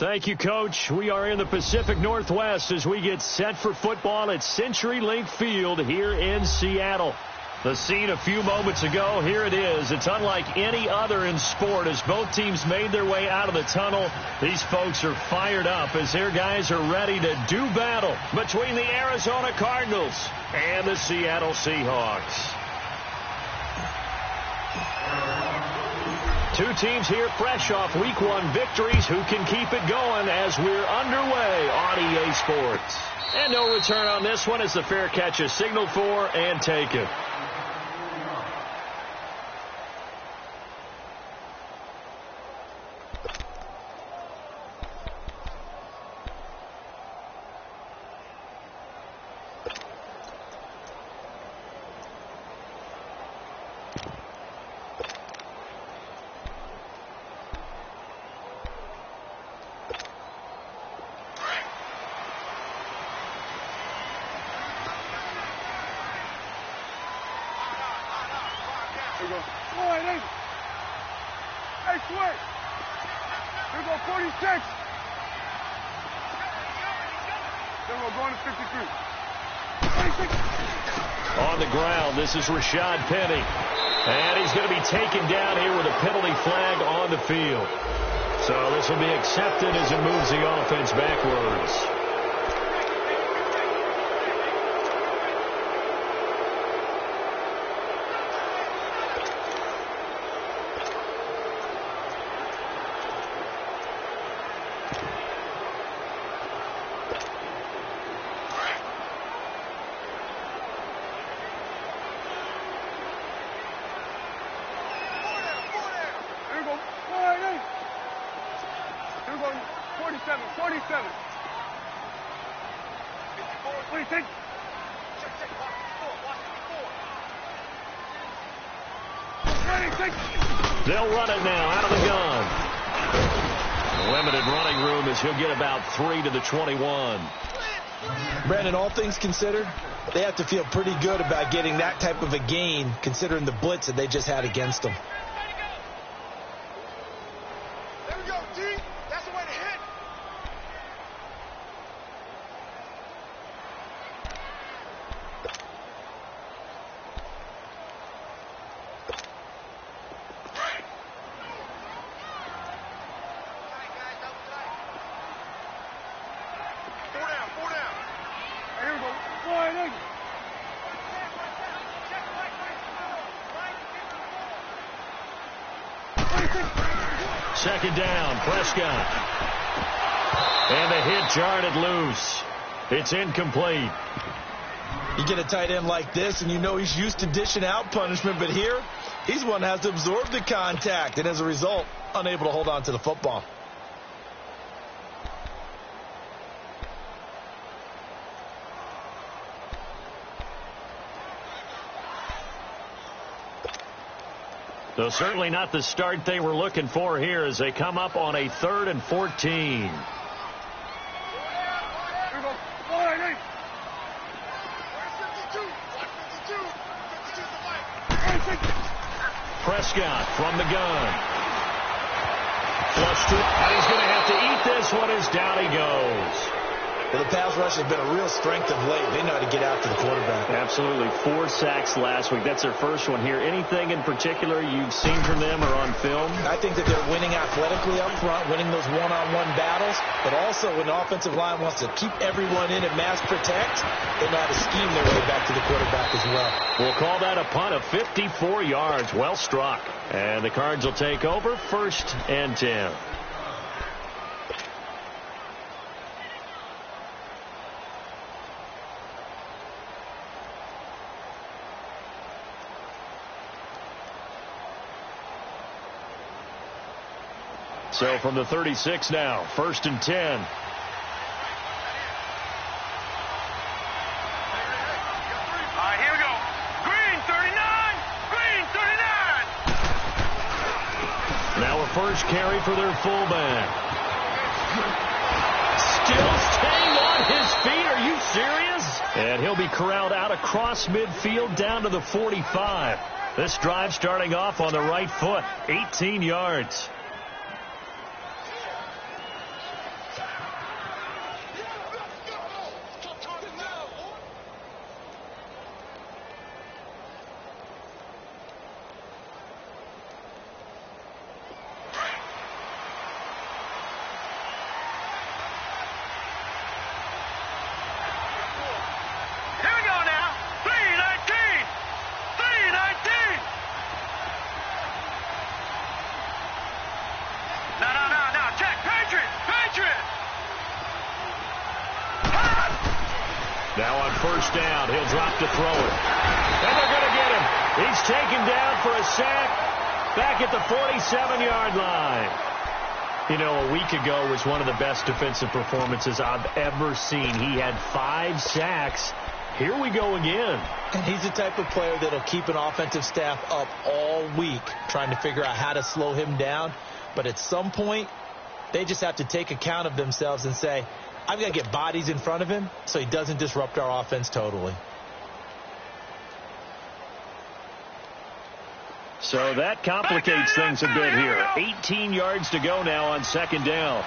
Thank you, Coach. We are in the Pacific Northwest as we get set for football at CenturyLink Field here in Seattle. The scene a few moments ago, here it is. It's unlike any other in sport as both teams made their way out of the tunnel. These folks are fired up as their guys are ready to do battle between the Arizona Cardinals and the Seattle Seahawks. Two teams here fresh off Week 1 victories. Who can keep it going as we're underway on EA Sports? And no return on this one as the fair catch is signaled for and taken. Hey, switch. Here go 46. Going to 53. On the ground, this is Rashad Penny. And he's going to be taken down here with a penalty flag on the field. So this will be accepted as it moves the offense backwards. They'll run it now out of the gun. Limited running room as he'll get about 3 to the 21. Brandon, all things considered, they have to feel pretty good about getting that type of a gain considering the blitz that they just had against them. There we go, D. That's the way to hit. Second down, Prescott. And the hit jarred it loose. It's incomplete. You get a tight end like this, and you know he's used to dishing out punishment, but here, he's one that has to absorb the contact, and as a result, unable to hold on to the football. So certainly not the start they were looking for here as they come up on a 3rd and 14. Prescott from the gun. Flushed it, and he's going to have to eat this one as down he goes. Well, the pass rush has been a real strength of late. They know how to get after the quarterback. Absolutely. 4 sacks last week. That's their first one here. Anything in particular you've seen from them or on film? I think that they're winning athletically up front, winning those one-on-one battles, but also when the offensive line wants to keep everyone in and mass protect, they know how to scheme their way back to the quarterback as well. We'll call that a punt of 54 yards. Well struck. And the Cards will take over 1st and 10. So from the 36 now, 1st and 10. Here we go. Green 39. Green 39. Now a first carry for their fullback. Still staying on his feet. Are you serious? And he'll be corralled out across midfield down to the 45. This drive starting off on the right foot. 18 yards. Now on first down, he'll drop to throw it. And they're going to get him. He's taken down for a sack back at the 47-yard line. You know, a week ago was one of the best defensive performances I've ever seen. He had 5 sacks. Here we go again. And he's the type of player that'll keep an offensive staff up all week trying to figure out how to slow him down. But at some point, they just have to take account of themselves and say, I've got to get bodies in front of him so he doesn't disrupt our offense totally. So that complicates things a bit here. 18 yards to go now on second down.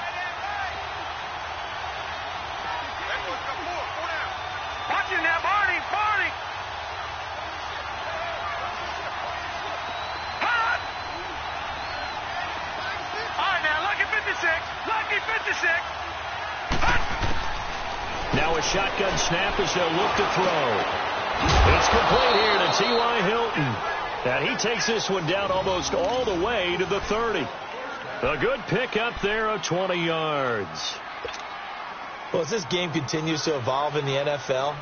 Now a shotgun snap as they'll look to throw. It's complete here to T.Y. Hilton. And he takes this one down almost all the way to the 30. A good pick up there of 20 yards. Well, as this game continues to evolve in the NFL,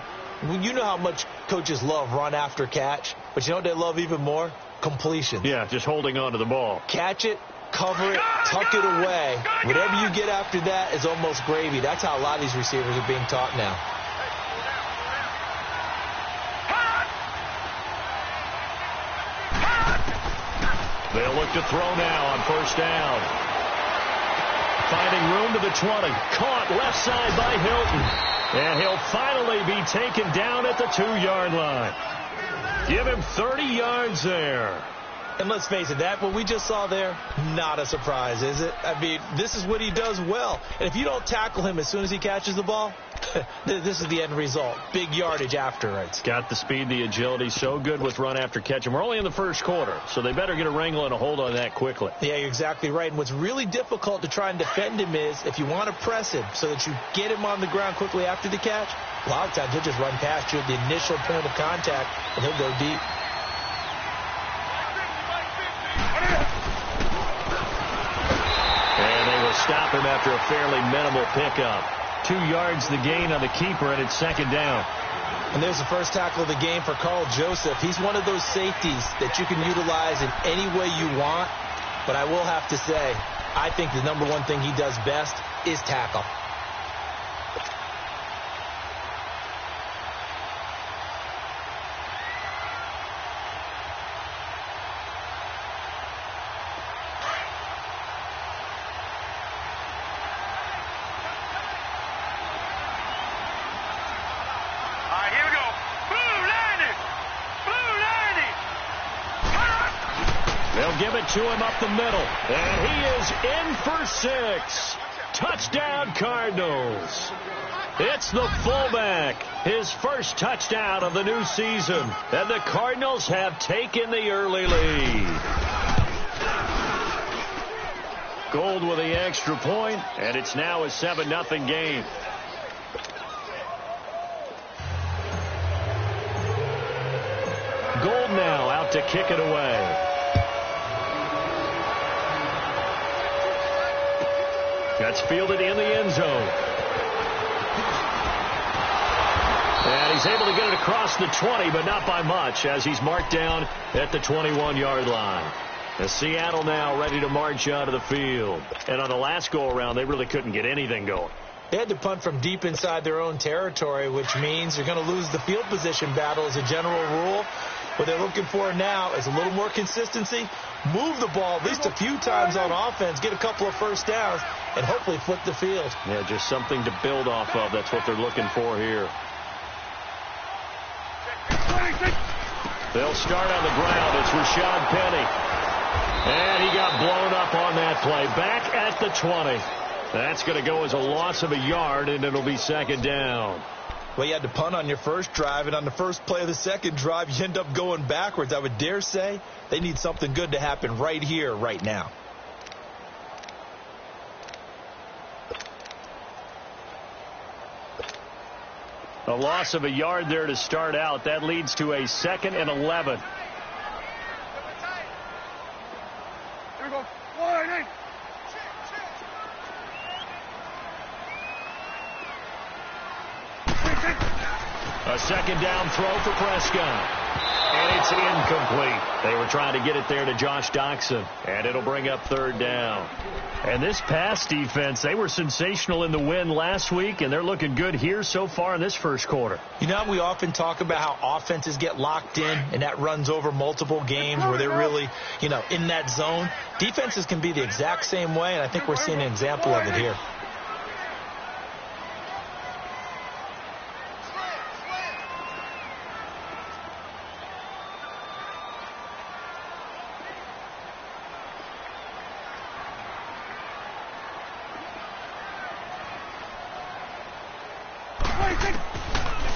you know how much coaches love run after catch, but you know what they love even more? Completions. Yeah, just holding on to the ball. Catch it, cover it, tuck it away. Whatever you get after that is almost gravy. That's how a lot of these receivers are being taught now. They'll look to throw now on first down. Finding room to the 20. Caught left side by Hilton. And he'll finally be taken down at the 2-yard line. Give him 30 yards there. And let's face it, that what we just saw there, not a surprise, is it? I mean, this is what he does well. And if you don't tackle him as soon as he catches the ball, this is the end result. Big yardage after it. It's got the speed, the agility, so good with run after catch. And we're only in the first quarter, so they better get a wrangle and a hold on that quickly. Yeah, you're exactly right. And what's really difficult to try and defend him is if you want to press him so that you get him on the ground quickly after the catch, a lot of times he'll just run past you at the initial point of contact, and he'll go deep. And they will stop him after a fairly minimal pickup. 2 yards the gain on the keeper, and it's second down. And there's the first tackle of the game for Carl Joseph. He's one of those safeties that you can utilize in any way you want. But I will have to say, I think the number one thing he does best is tackle. Give it to him up the middle. And he is in for 6. Touchdown, Cardinals. It's the fullback. His first touchdown of the new season. And the Cardinals have taken the early lead. Gold with the extra point, and it's now a 7-0 game. Gold now out to kick it away. That's fielded in the end zone. And he's able to get it across the 20, but not by much, as he's marked down at the 21-yard line. And Seattle now ready to march out of the field. And on the last go-around, they really couldn't get anything going. They had to punt from deep inside their own territory, which means you're going to lose the field position battle as a general rule. What they're looking for now is a little more consistency, move the ball at least a few times on offense, get a couple of first downs, and hopefully flip the field. Yeah, just something to build off of. That's what they're looking for here. They'll start on the ground. It's Rashad Penny. And he got blown up on that play. Back at the 20. That's going to go as a loss of a yard, and it'll be second down. Well, you had to punt on your first drive, and on the first play of the second drive, you end up going backwards. I would dare say they need something good to happen right here, right now. A loss of a yard there to start out. That leads to a 2nd and 11. Here we go. 1-8. A second down throw for Prescott. And it's incomplete. They were trying to get it there to Josh Doxson. And it'll bring up third down. And this pass defense, they were sensational in the win last week, and they're looking good here so far in this first quarter. You know, we often talk about how offenses get locked in, and that runs over multiple games where they're really, in that zone. Defenses can be the exact same way, and I think we're seeing an example of it here.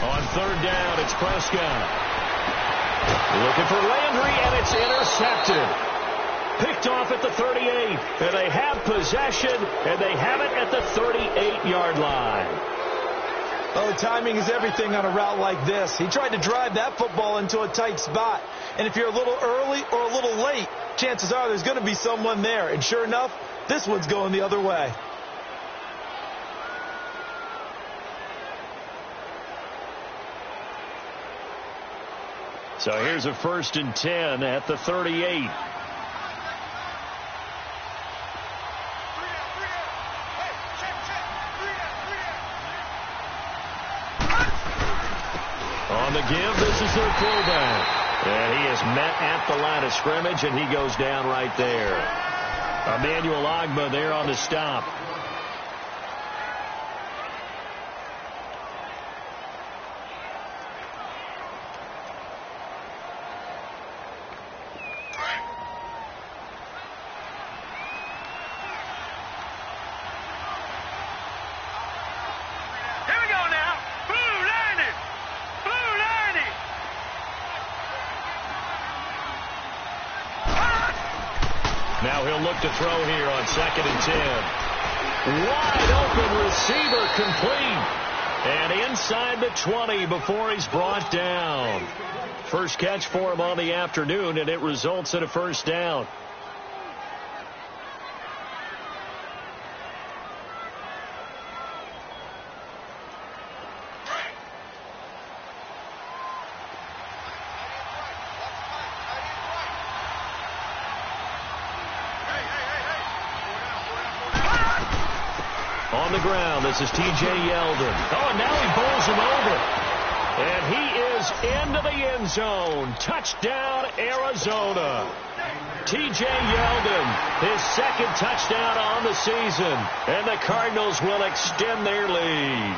On third down, it's Prescott. Looking for Landry, and it's intercepted. picked off at the 38. And they have possession, and they have it at the 38-yard line. Oh, timing is everything on a route like this. He tried to drive that football into a tight spot. And if you're a little early or a little late, chances are there's going to be someone there. And sure enough, this one's going the other way. So here's a 1st and 10 at the 38. On the give, this is their fullback. And he is met at the line of scrimmage, and he goes down right there. Emmanuel Agba there on the stop. Now he'll look to throw here on 2nd and 10. Wide open receiver complete. And inside the 20 before he's brought down. First catch for him on the afternoon, and it results in a 1st down. On the ground, this is T.J. Yeldon. Oh, and now he bowls him over. And he is into the end zone. Touchdown, Arizona. T.J. Yeldon, his 2nd touchdown on the season. And the Cardinals will extend their lead.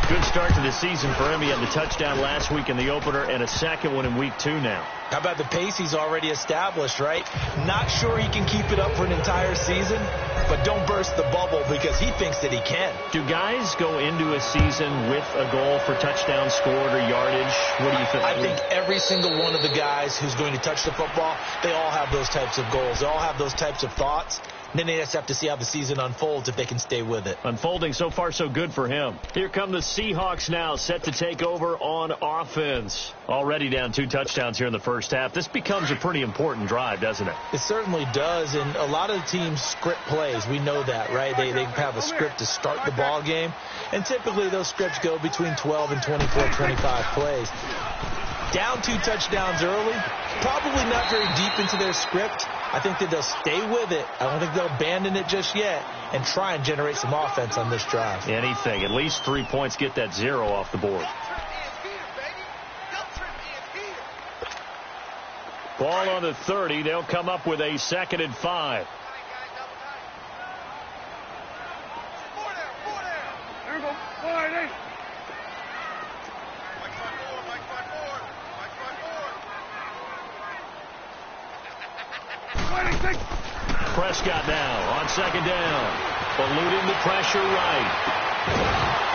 Good start to the season for him. He had the touchdown last week in the opener and a 2nd one in week 2 now. How about the pace he's already established, right? Not sure he can keep it up for an entire season, but don't burst the bubble because he thinks that he can. Do guys go into a season with a goal for touchdown scored or yardage? What do you think? I think every single one of the guys who's going to touch the football, they all have those types of goals. They all have those types of thoughts. And then they just have to see how the season unfolds if they can stay with it. Unfolding so far so good for him. Here come the Seahawks now, set to take over on offense. Already down 2 touchdowns here in the first half. This becomes a pretty important drive, doesn't it? It certainly does, and a lot of the teams script plays. We know that, right? They have a script to start the ball game, and typically those scripts go between 12 and 24, 25 plays. Down 2 touchdowns early, probably not very deep into their script. I think that they'll stay with it. I don't think they'll abandon it just yet and try and generate some offense on this drive. Anything. At least 3 points, get that 0 off the board. Ball on the 30. They'll come up with a 2nd and 5. There we go. 4-8. Prescott now on 2nd down. Eluding the pressure right.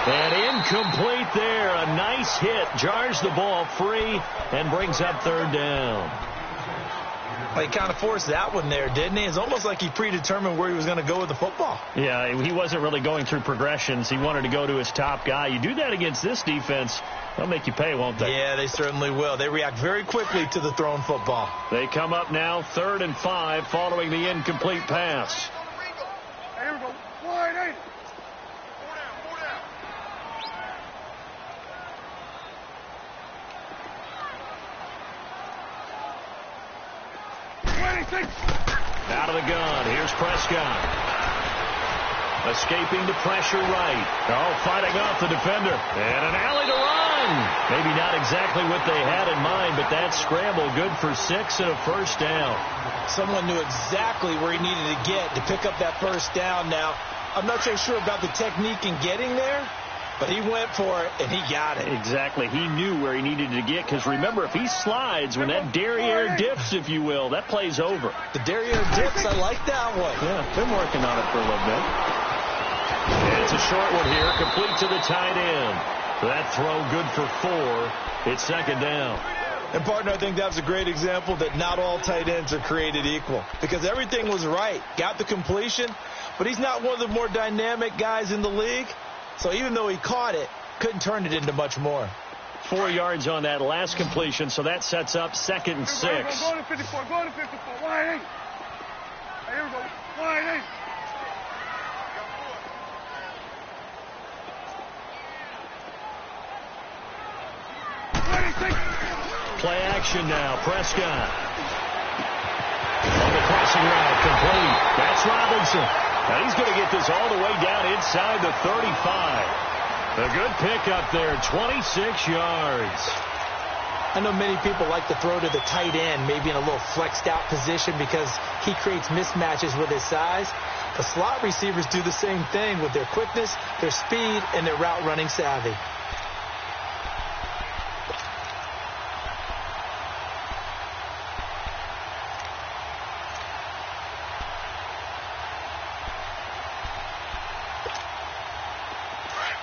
And incomplete there. A nice hit. Jars the ball free and brings up 3rd down. He kind of forced that one there, didn't he? It's almost like he predetermined where he was going to go with the football. Yeah, he wasn't really going through progressions. He wanted to go to his top guy. You do that against this defense, they'll make you pay, won't they? Yeah, they certainly will. They react very quickly to the thrown football. They come up now 3rd and 5 following the incomplete pass. Here we go. 4-8. Out of the gun. Here's Prescott. Escaping the pressure right. Oh, fighting off the defender. And an alley to run. Maybe not exactly what they had in mind, but that scramble good for 6 and a 1st down. Someone knew exactly where he needed to get to pick up that 1st down. Now, I'm not so sure about the technique in getting there, but he went for it, and he got it. Exactly. He knew where he needed to get, because remember, if he slides, when that derriere dips, if you will, that play's over. The derriere dips, I like that one. Yeah, been working on it for a little bit. And it's a short one here, complete to the tight end. That throw good for 4. It's 2nd down. And, partner, I think that's a great example that not all tight ends are created equal, because everything was right. Got the completion, but he's not one of the more dynamic guys in the league. So even though he caught it, couldn't turn it into much more. 4 yards on that last completion, so that sets up 2nd and 6. Go to 54, go to 54, wide 8. Here we go, wide 8. Play action now. Prescott. On the crossing route, complete. That's Robinson. Now he's going to get this all the way down inside the 35. A good pickup there, 26 yards. I know many people like to throw to the tight end, maybe in a little flexed out position because he creates mismatches with his size. The slot receivers do the same thing with their quickness, their speed, and their route running savvy.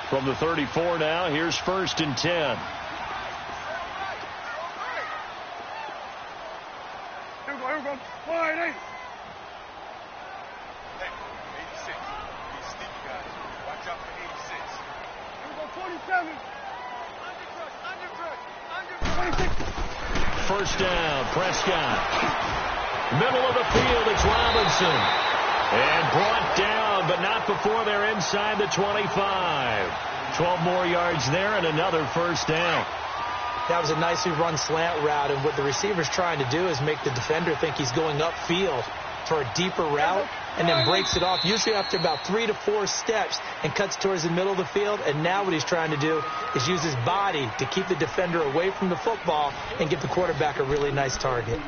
From the 34 now, here's 1st and 10. Here we go, wide 8. Hey, 86. These sneaky guys. Watch out for 86. Here we go, 47. Under 26. 1st down, Prescott. Middle of the field, it's Robinson. And brought down, but not before they're inside the 25. 12 more yards there and another 1st down. That was a nicely run slant route, and what the receiver's trying to do is make the defender think he's going upfield for a deeper route, and then breaks it off, usually after about 3 to 4 steps, and cuts towards the middle of the field. And now what he's trying to do is use his body to keep the defender away from the football and give the quarterback a really nice target.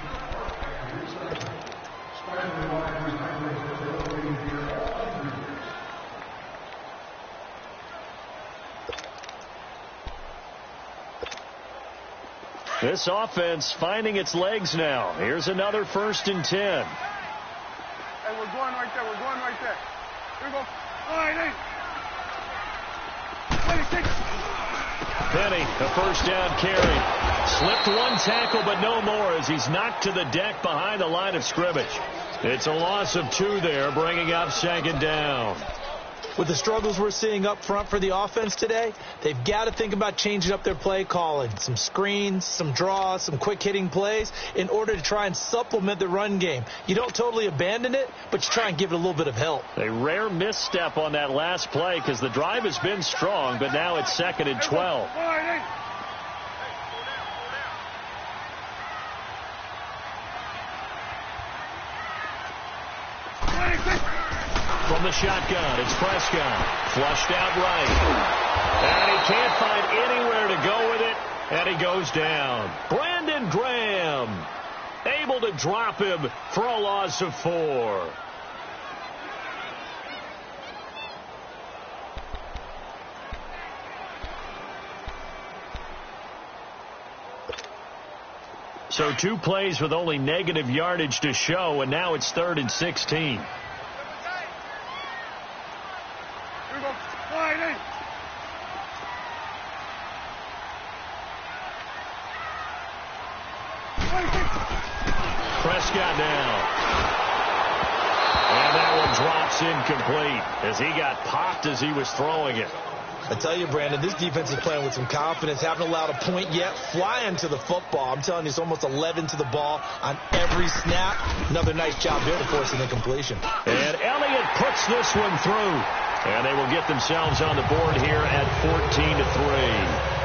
This offense finding its legs now. Here's another 1st and 10. Hey, we're going right there. We're going right there. Here we go. Wide 8. 26. Penny, the 1st down carry. Slipped one tackle, but no more as he's knocked to the deck behind the line of scrimmage. It's a loss of 2 there, bringing up 2nd down. With the struggles we're seeing up front for the offense today, they've got to think about changing up their play calling. Some screens, some draws, some quick-hitting plays in order to try and supplement the run game. You don't totally abandon it, but you try and give it a little bit of help. A rare misstep on that last play because the drive has been strong, but now it's 2nd and 12. Wide 8. From the shotgun, it's Prescott. Flushed out right. And he can't find anywhere to go with it, and he goes down. Brandon Graham able to drop him for a loss of 4. So 2 plays with only negative yardage to show, and now it's 3rd and 16. Prescott now. And that one drops incomplete as he got popped as he was throwing it. I tell you, Brandon, this defense is playing with some confidence. Haven't allowed a point yet. Flying to the football. I'm telling you, it's almost 11 to the ball on every snap. Another nice job there to force an incompletion. And Elliott puts this one through. And they will get themselves on the board here at 14-3.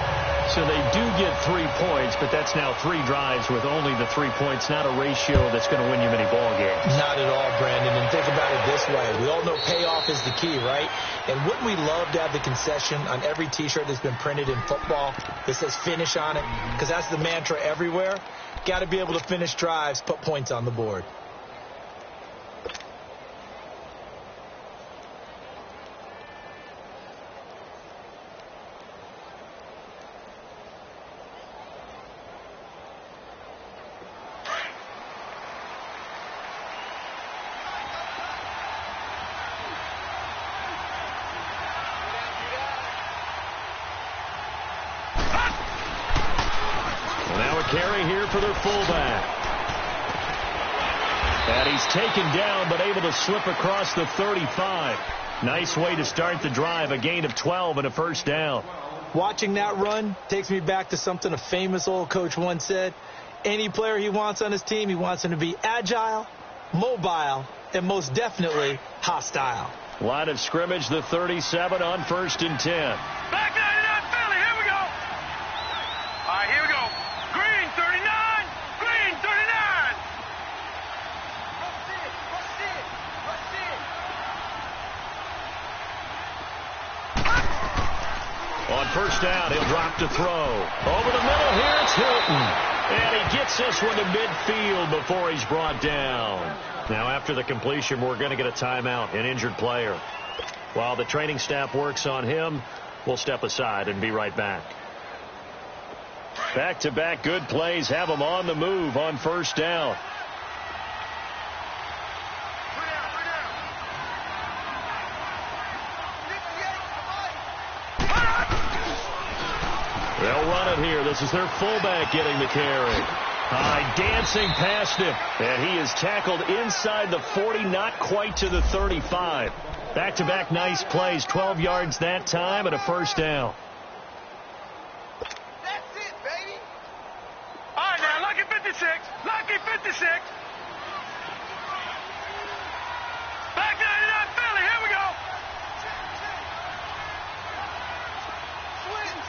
So they do get 3 points, but that's now 3 drives with only the 3 points. Not a ratio that's going to win you many ball games. Not at all, Brandon. And think about it this way. We all know payoff is the key, right? And wouldn't we love to have the concession on every T-shirt that's been printed in football that says finish on it? Because that's the mantra everywhere. Got to be able to finish drives, put points on the board. carry here for their fullback. And he's taken down, but able to slip across the 35. Nice way to start the drive, a gain of 12 and a first down. Watching that run takes me back to something a famous old coach once said. Any player he wants on his team, he wants him to be agile, mobile, and most definitely hostile. Line of scrimmage, the 37 on 1st and 10. Back 99 Philly, here we go. All right, here we go. Green 39, green 39. On first down, he'll drop to throw. Over the middle here, it's Hilton. And he gets this one to midfield before he's brought down. Now, after the completion, we're going to get a timeout, an injured player. While the training staff works on him, we'll step aside and be right back. Back-to-back good plays have him on the move on first down. They'll run it here. This is their fullback getting the carry. Dancing past him. And he is tackled inside the 40, not quite to the 35. Back-to-back nice plays. 12 yards that time and a first down. That's it, baby. All right, now, lucky 56. Lucky 56. Back 99 Philly, here we go. Switch.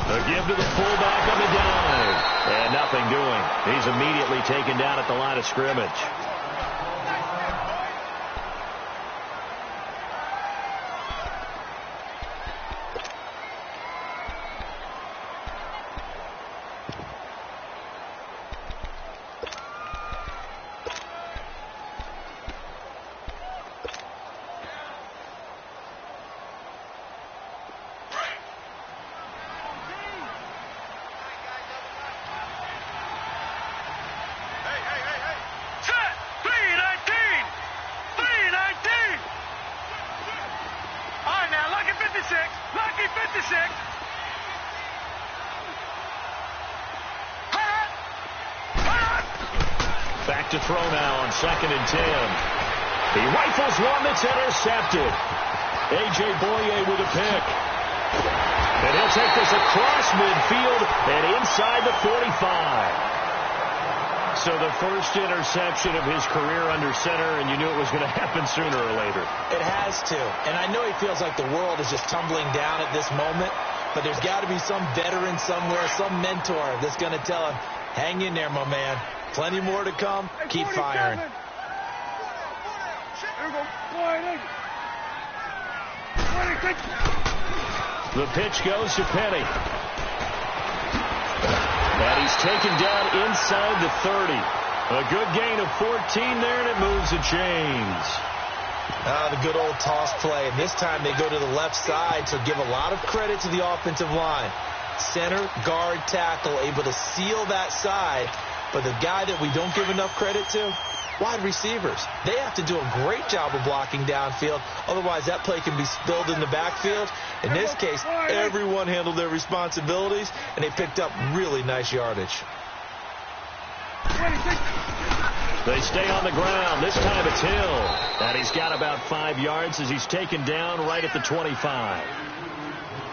A give to the fullback on the dive. And nothing doing. He's immediately taken down at the line of scrimmage. Back to throw now on 2nd and 10. He rifles one that's intercepted. A.J. Boye with a pick. And he'll take this across midfield and inside the 45. So the first interception of his career under center, and you knew it was going to happen sooner or later. It has to. And I know he feels like the world is just tumbling down at this moment, but there's got to be some veteran somewhere, some mentor that's going to tell him, hang in there, my man. Plenty more to come. Keep firing. Here we go. 26. The pitch goes to Penny. And he's taken down inside the 30. A good gain of 14 there, and it moves the chains. The good old toss play. And this time they go to the left side, so give a lot of credit to the offensive line. Center, guard, tackle, able to seal that side. But the guy that we don't give enough credit to, wide receivers. They have to do a great job of blocking downfield. Otherwise, that play can be spilled in the backfield. In this case, everyone handled their responsibilities, and they picked up really nice yardage. They stay on the ground. This time it's Hill. And he's got about 5 yards as he's taken down right at the 25.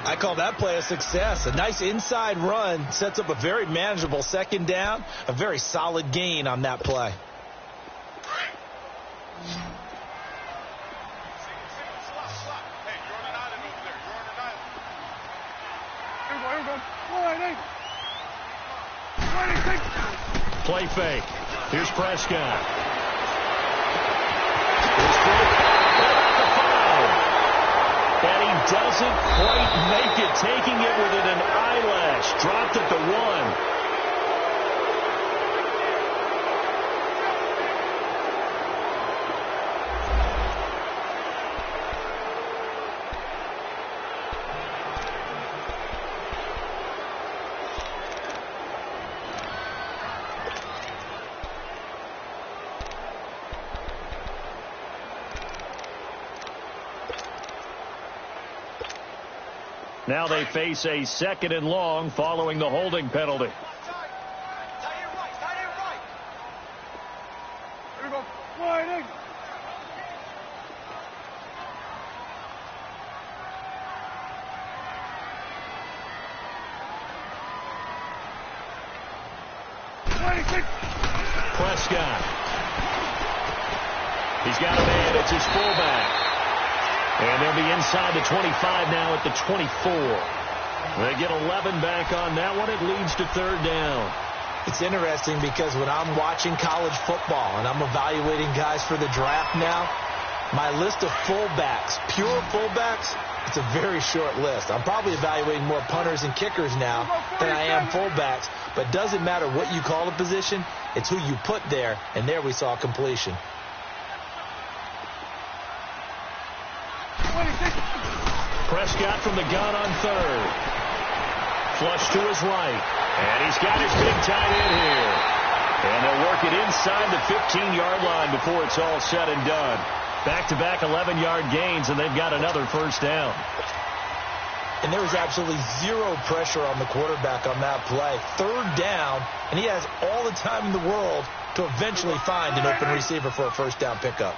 I call that play a success. A nice inside run sets up a very manageable 2nd down. A very solid gain on that play. Play fake. Here's Prescott. And he doesn't quite make it, taking it within an eyelash. Dropped at the 1. Now they face a 2nd and long following the holding penalty. Here we go. Wide. Prescott. He's got a man. It's his fullback. And they'll be inside the 25 now at the 24. They get 11 back on that one. It leads to 3rd down. It's interesting because when I'm watching college football and I'm evaluating guys for the draft now, my list of fullbacks, pure fullbacks, it's a very short list. I'm probably evaluating more punters and kickers now than I am fullbacks. But it doesn't matter what you call a position, it's who you put there. And there we saw completion. Prescott from the gun on 3rd. Flush to his right. And he's got his big tight end here. And they'll work it inside the 15-yard line before it's all said and done. Back-to-back 11-yard gains, and they've got another 1st down. And there was absolutely zero pressure on the quarterback on that play. 3rd down, and he has all the time in the world to eventually find an open receiver for a 1st down pickup.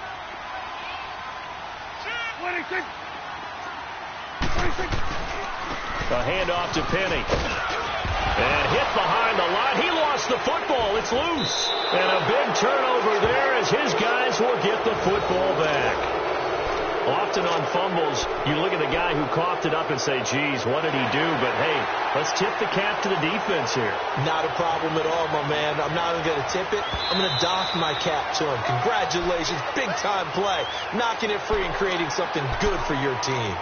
A handoff to Penny. And hit behind the line. He lost the football. It's loose. And a big turnover there as his guys will get the football back. Often on fumbles, you look at the guy who coughed it up and say, geez, what did he do? But, hey, let's tip the cap to the defense here. Not a problem at all, my man. I'm not even going to tip it. I'm going to doff my cap to him. Congratulations. Big-time play. Knocking it free and creating something good for your team.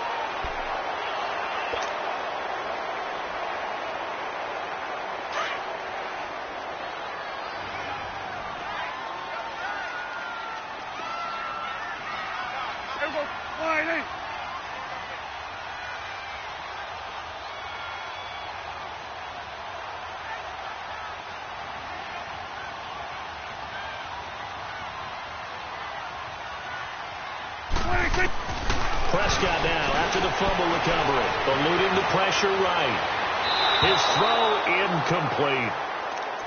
Prescott now after the fumble recovery. Eluding the pressure right. His throw incomplete.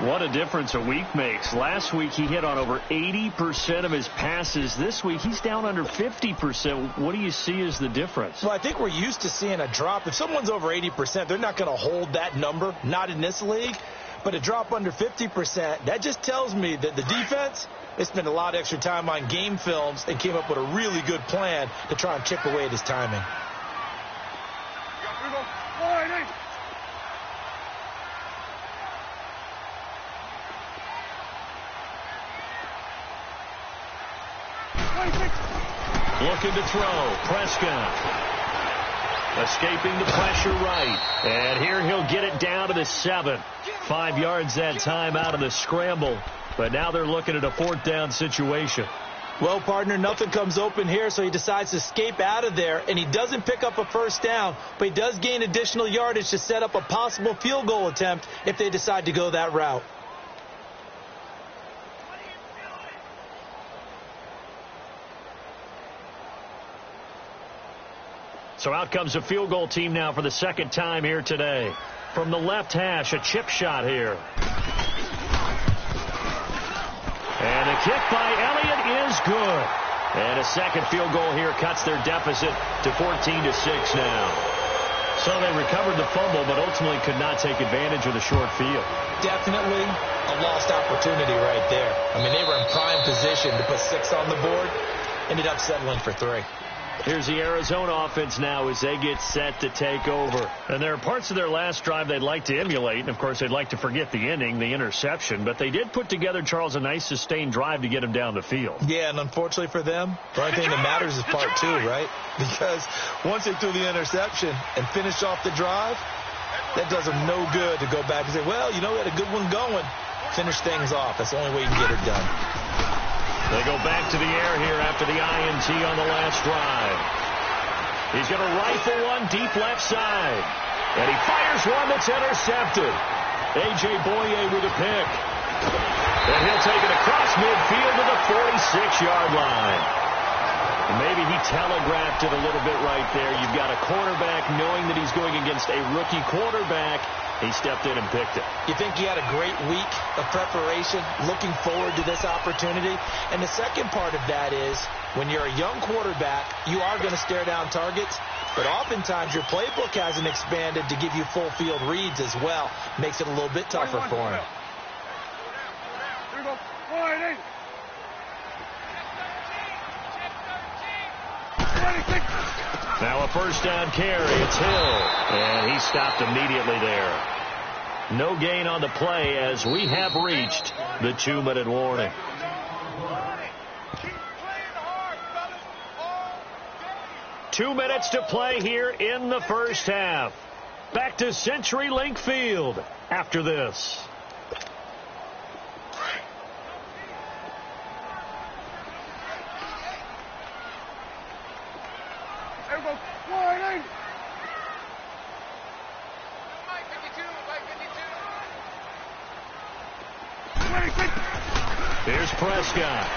What a difference a week makes. Last week he hit on over 80% of his passes. This week he's down under 50%. What do you see as the difference? Well, I think we're used to seeing a drop. If someone's over 80%, they're not going to hold that number. Not in this league. But a drop under 50%, that just tells me that the defense, they spent a lot of extra time on game films and came up with a really good plan to try and chip away at his timing. Looking to throw. Prescott. Escaping the pressure right. And here he'll get it down to the 7. 5 yards that time out of the scramble. But now they're looking at a 4th down situation. Well, partner, nothing comes open here, so he decides to escape out of there. And he doesn't pick up a 1st down, but he does gain additional yardage to set up a possible field goal attempt if they decide to go that route. So out comes a field goal team now for the 2nd time here today. From the left hash, a chip shot here. And a kick by Elliott is good. And a 2nd field goal here cuts their deficit to 14-6 now. So they recovered the fumble, but ultimately could not take advantage of the short field. Definitely a lost opportunity right there. I mean, they were in prime position to put 6 on the board. Ended up settling for 3. Here's the Arizona offense now as they get set to take over. And there are parts of their last drive they'd like to emulate. And, of course, they'd like to forget the ending, the interception. But they did put together, Charles, a nice sustained drive to get him down the field. Yeah, and unfortunately for them, the only thing that matters is part 2, right? Because once they threw the interception and finished off the drive, that does them no good to go back and say, well, you know, we had a good one going. Finish things off. That's the only way you can get it done. They go back to the air here after the INT on the last drive. He's going to rifle one deep left side. And he fires one that's intercepted. A.J. Boye with a pick. And he'll take it across midfield to the 46-yard line. Maybe he telegraphed it a little bit right there. You've got a quarterback knowing that he's going against a rookie quarterback. He stepped in and picked it. You think he had a great week of preparation, looking forward to this opportunity? And the second part of that is, when you're a young quarterback, you are going to stare down targets, but oftentimes your playbook hasn't expanded to give you full field reads as well. Makes it a little bit tougher for him. Here we go. 1-8. 26. Now a first down carry. It's Hill, and he stopped immediately there. No gain on the play as we have reached the 2-minute warning. Keep playing hard, fellas. All game. 2 minutes to play here in the first half. Back to CenturyLink Field after this. Here we go. 1-8. Mike 52, Mike 52. 26. Here's Prescott.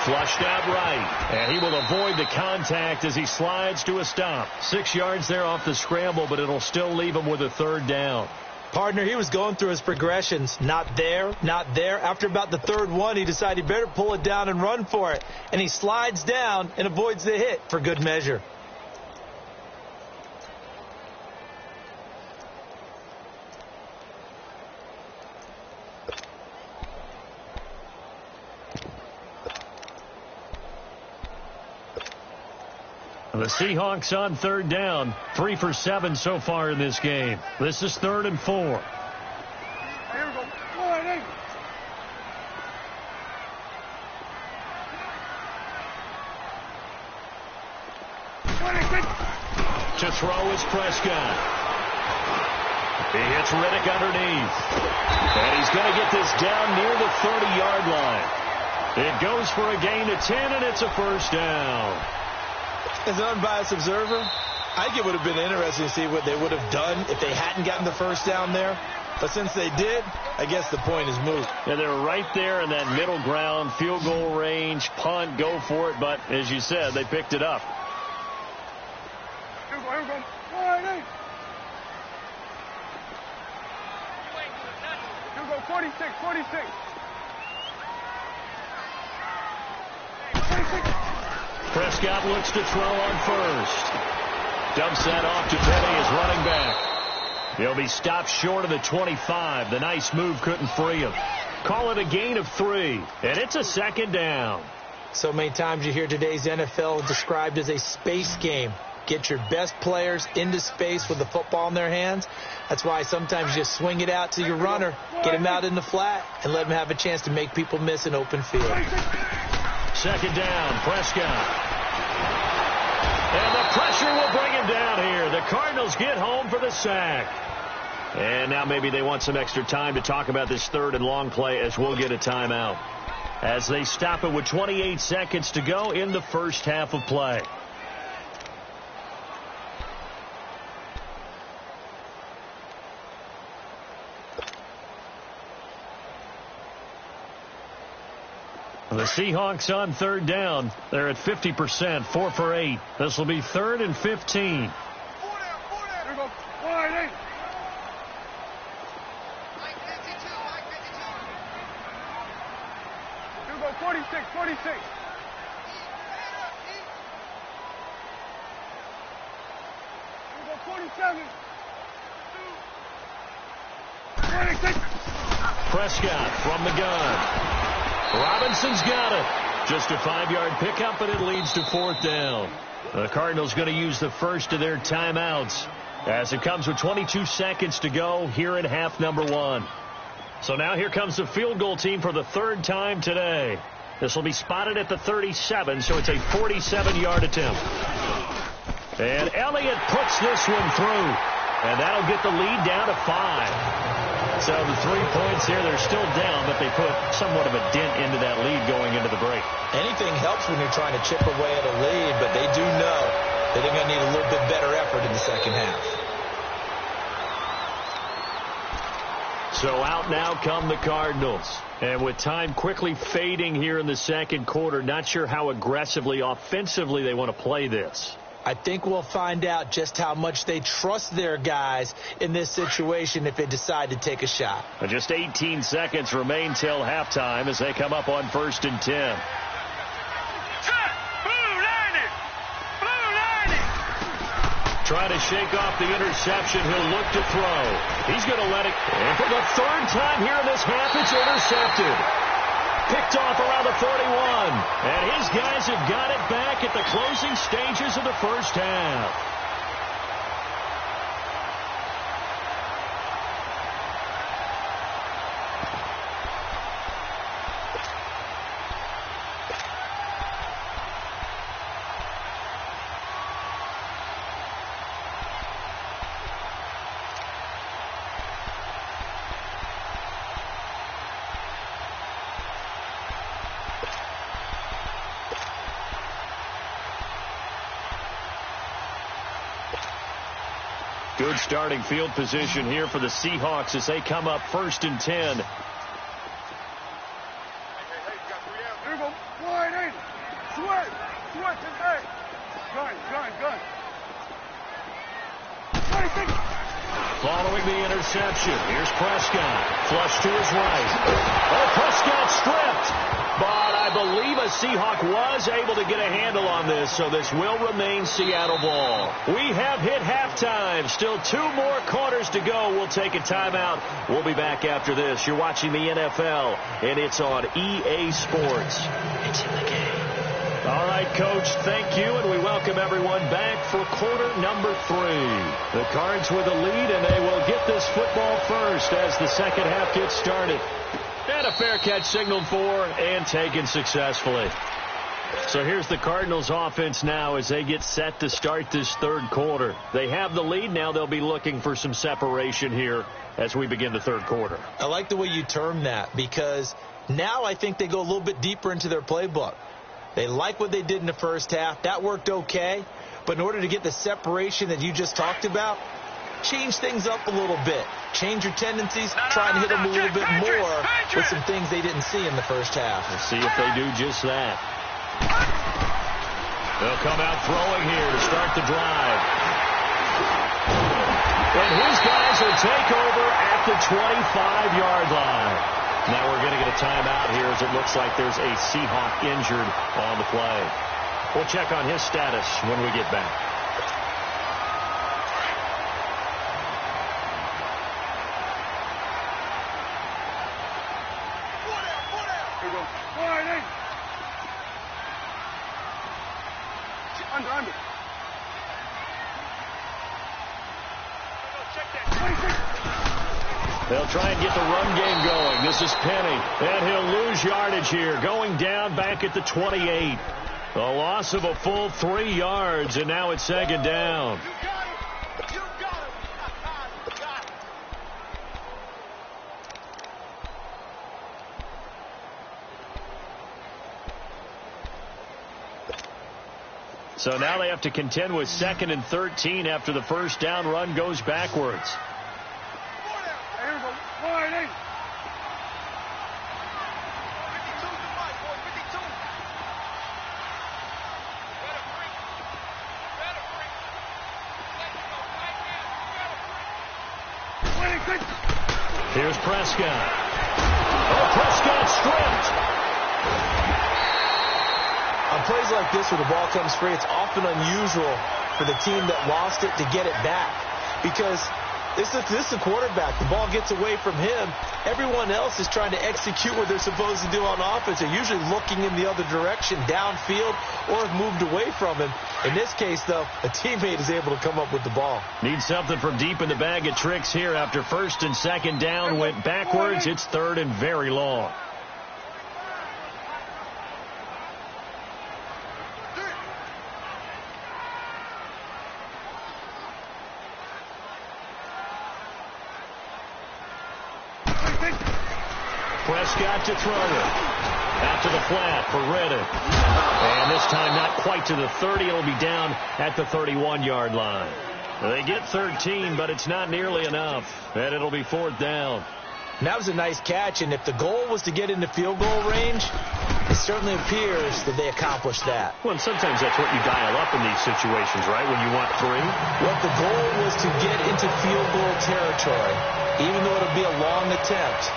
Flushed out right, and he will avoid the contact as he slides to a stop. 6 yards there off the scramble, but it'll still leave him with a third down. Partner, he was going through his progressions. Not there, not there. After about the third one, he decided he better pull it down and run for it. And he slides down and avoids the hit for good measure. The Seahawks on third down, 3 for 7 so far in this game. This is 3rd and 4. Here we go. 1-8. To throw is Prescott. He hits Riddick underneath. And he's going to get this down near the 30-yard line. It goes for a gain of 10, and it's a first down. As an unbiased observer, I think it would have been interesting to see what they would have done if they hadn't gotten the first down there. But since they did, I guess the point is moot. And they're right there in that middle ground, field goal range, punt, go for it. But as you said, they picked it up. Here we go. 1-8. Here we go. 46. 46. 26. Prescott looks to throw on first. Dumps that off to Penny as running back. He'll be stopped short of the 25. The nice move couldn't free him. Call it a gain of 3, and it's a second down. So many times you hear today's NFL described as a space game. Get your best players into space with the football in their hands. That's why sometimes you swing it out to your runner, get him out in the flat, and let him have a chance to make people miss an open field. Second down, Prescott. And the pressure will bring him down here. The Cardinals get home for the sack. And now maybe they want some extra time to talk about this 3rd and long play as we'll get a timeout. As they stop it with 28 seconds to go in the first half of play. The Seahawks on third down. They're at 50%, 4 for 8. This will be 3rd and 15. Here we go. 1-8. Mike 52, Mike 52. Here we go. 46. 46. Here we go. 47. 26. Prescott from the gun. Robinson's got it. Just a 5-yard pickup, but it leads to 4th down. The Cardinals going to use the first of their timeouts as it comes with 22 seconds to go here in half number 1. So now here comes the field goal team for the 3rd time today. This will be spotted at the 37, so it's a 47-yard attempt. And Elliott puts this one through, and that'll get the lead down to 5. So the 3 points here, they're still down, but they put somewhat of a dent into that lead going into the break. Anything helps when you're trying to chip away at a lead, but they do know that they're going to need a little bit better effort in the second half. So out now come the Cardinals. And with time quickly fading here in the second quarter, not sure how aggressively, offensively they want to play this. I think we'll find out just how much they trust their guys in this situation if they decide to take a shot. Just 18 seconds remain till halftime as they come up on 1st and 10. Trying to shake off the interception. He'll look to throw. He's going to let it. And for the third time here in this half, it's intercepted. Picked off around the 41. And his guys have got it back at the closing stages of the first half. Good starting field position here for the Seahawks as they come up 1st and 10. Here we go. Wide in. Sweat. Sweat to back. Gun. 26. Following the interception, here's Prescott. Flush to his right. Oh, Prescott stripped. But I believe a Seahawk was able to get a handle on this, so this will remain Seattle ball. We have hit halftime. Still 2 more quarters to go. We'll take a timeout. We'll be back after this. You're watching the NFL, and it's on EA Sports. It's in the game. All right, Coach, thank you, and we welcome everyone back for quarter number 3. The Cards with a lead, and they will get this football first as the second half gets started. And a fair catch signaled for and taken successfully. So here's the Cardinals offense now as they get set to start this third quarter. They have the lead. Now they'll be looking for some separation here as we begin the third quarter. I like the way you term that because now I think they go a little bit deeper into their playbook. They like what they did in the first half. That worked okay. But in order to get the separation that you just talked about, change things up a little bit. Change your tendencies. Try and hit them a little bit more with some things they didn't see in the first half. We'll see if they do just that. They'll come out throwing here to start the drive. And his guys will take over at the 25-yard line. Now we're going to get a timeout here as it looks like there's a Seahawk injured on the play. We'll check on his status when we get back. Under. They'll try and get the run game going. This is Penny, and he'll lose yardage here, going down back at the 28. A loss of a full 3 yards, and now it's second down. So now they have to contend with 2nd and 13 after the first down run goes backwards. Here we go. Wide in. Here's Prescott. Oh, Prescott stripped. On plays like this where the ball comes free, it's often unusual for the team that lost it to get it back because this is the quarterback. The ball gets away from him. Everyone else is trying to execute what they're supposed to do on offense. They're usually looking in the other direction, downfield, or have moved away from him. In this case, though, a teammate is able to come up with the ball. Need something from deep in the bag of tricks here after 1st and 2nd down went backwards. It's 3rd and very long. Prescott to throw it. Out to the flat for Reddick. And this time not quite to the 30. It'll be down at the 31-yard line. They get 13, but it's not nearly enough. And it'll be 4th down. And that was a nice catch, and if the goal was to get into field goal range, it certainly appears that they accomplished that. Well, and sometimes that's what you dial up in these situations, right, when you want 3? What the goal was to get into field goal territory, even though it'll be a long attempt.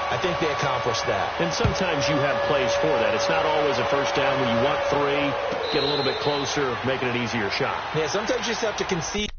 I think they accomplished that. And sometimes you have plays for that. It's not always a first down when you want 3, get a little bit closer, making an easier shot. Yeah, sometimes you just have to concede.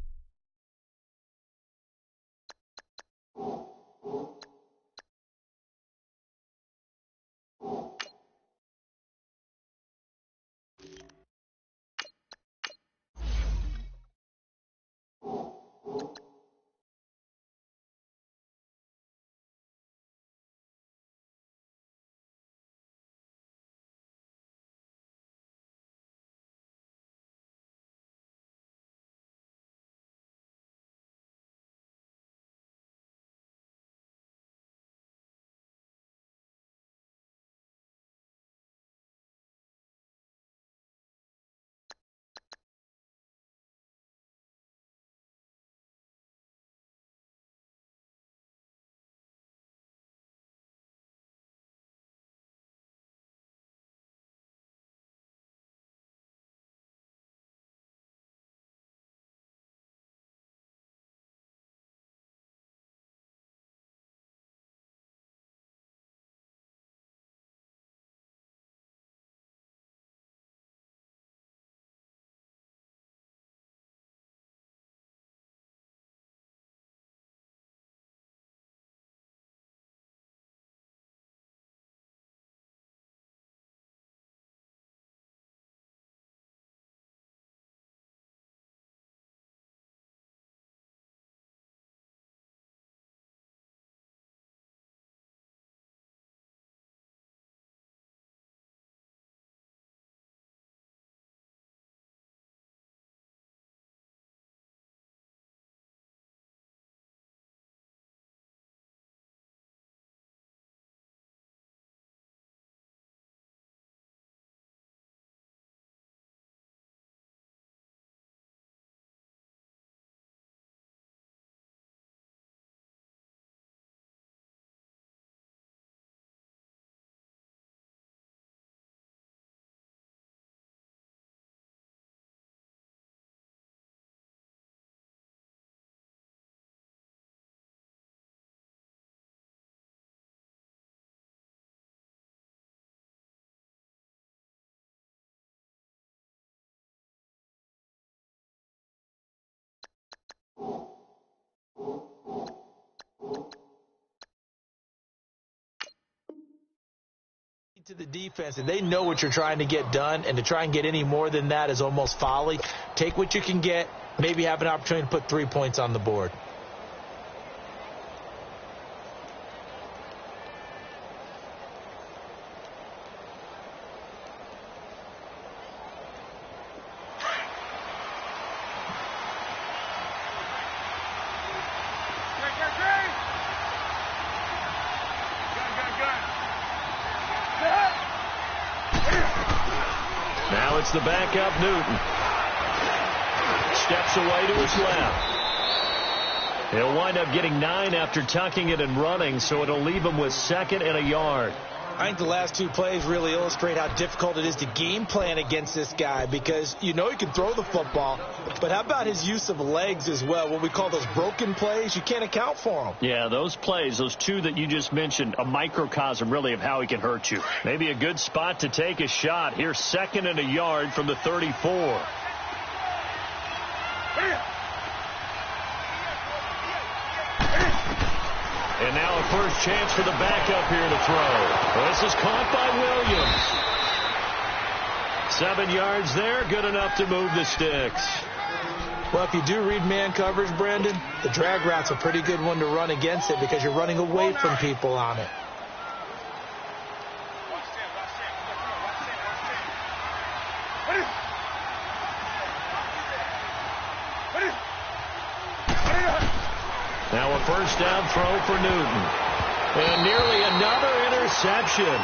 To the defense, and they know what you're trying to get done, and to try and get any more than that is almost folly. Take what you can get, maybe have an opportunity to put 3 points on the board. Now it's the backup, Newton. Steps away to his left. He'll wind up getting 9 after tucking it and running, so it'll leave him with 2nd and a yard. I think the last 2 plays really illustrate how difficult it is to game plan against this guy, because you know he can throw the football, but how about his use of legs as well? What we call those broken plays, you can't account for them. Yeah, those plays, those 2 that you just mentioned, a microcosm really of how he can hurt you. Maybe a good spot to take a shot. Here's 2nd and a yard from the 34. And now a first chance for the backup here to throw. This is caught by Williams. 7 yards there, good enough to move the sticks. Well, if you do read man coverage, Brandon, the drag route's a pretty good one to run against it because you're running away from people on it. Now a first down throw for Newton. And nearly another interception.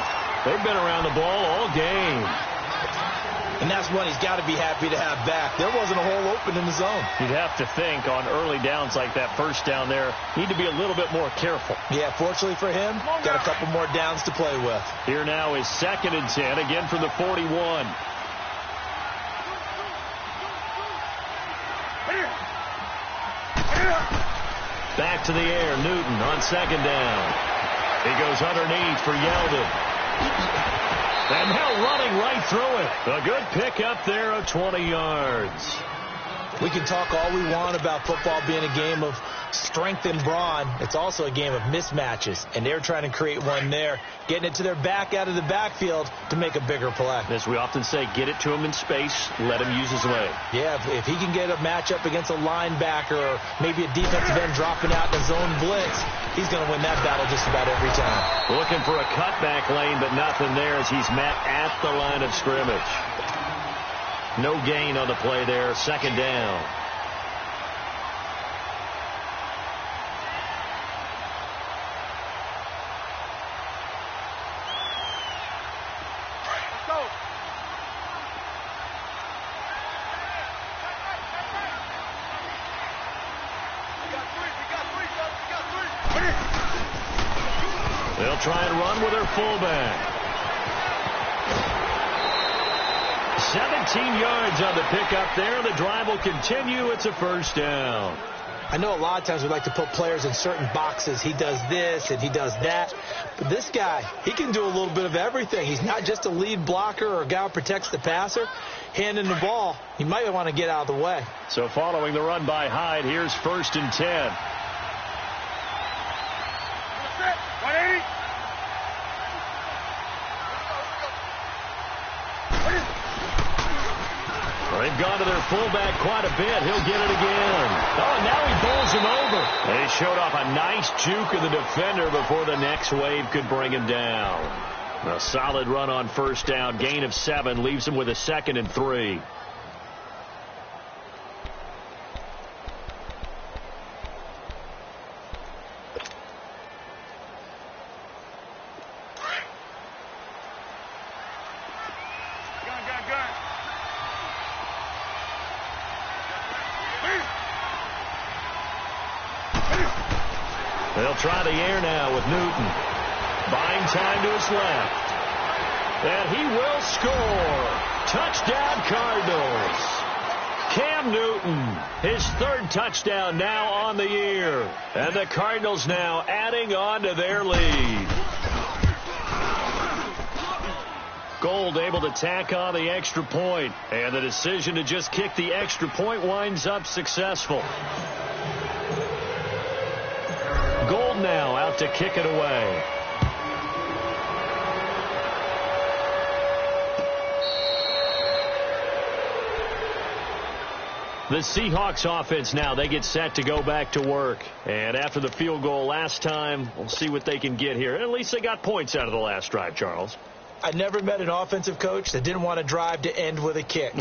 They've been around the ball all game. And that's one he's got to be happy to have back. There wasn't a hole open in the zone. You'd have to think on early downs like that, first down there, need to be a little bit more careful. Yeah, fortunately for him, got a couple more downs to play with. Here now is 2nd and 10, again from the 41. Back to the air, Newton on 2nd down. He goes underneath for Yeldon. And now running right through it. A good pickup there of 20 yards. We can talk all we want about football being a game of strength and brawn. It's also a game of mismatches, and they're trying to create one there, getting it to their back out of the backfield to make a bigger play. As we often say, get it to him in space, let him use his leg. Yeah, if he can get a matchup against a linebacker or maybe a defensive end dropping out in a zone blitz, he's going to win that battle just about every time. Looking for a cutback lane, but nothing there as he's met at the line of scrimmage. No gain on the play there, 2nd down. They'll try and run with their fullback. 17 yards on the pickup there. The drive will continue. It's a 1st down. I know a lot of times we like to put players in certain boxes. He does this and he does that. But this guy, he can do a little bit of everything. He's not just a lead blocker or a guy who protects the passer. Handing the ball, he might want to get out of the way. So following the run by Hyde, here's 1st and 10. 180. They've gone to their fullback quite a bit. He'll get it again. Oh, and now he bowls him over. They showed off a nice juke of the defender before the next wave could bring him down. A solid run on 1st down. Gain of 7 leaves him with a 2nd and 3. They'll try the air now with Newton. Buying time to his left. And he will score. Touchdown, Cardinals. Cam Newton, his 3rd touchdown now on the year. And the Cardinals now adding on to their lead. Gold able to tack on the extra point. And the decision to just kick the extra point winds up successful. Gold now out to kick it away. The Seahawks offense now, they get set to go back to work. And after the field goal last time, we'll see what they can get here. At least they got points out of the last drive, Charles. I never met an offensive coach that didn't want to drive to end with a kick.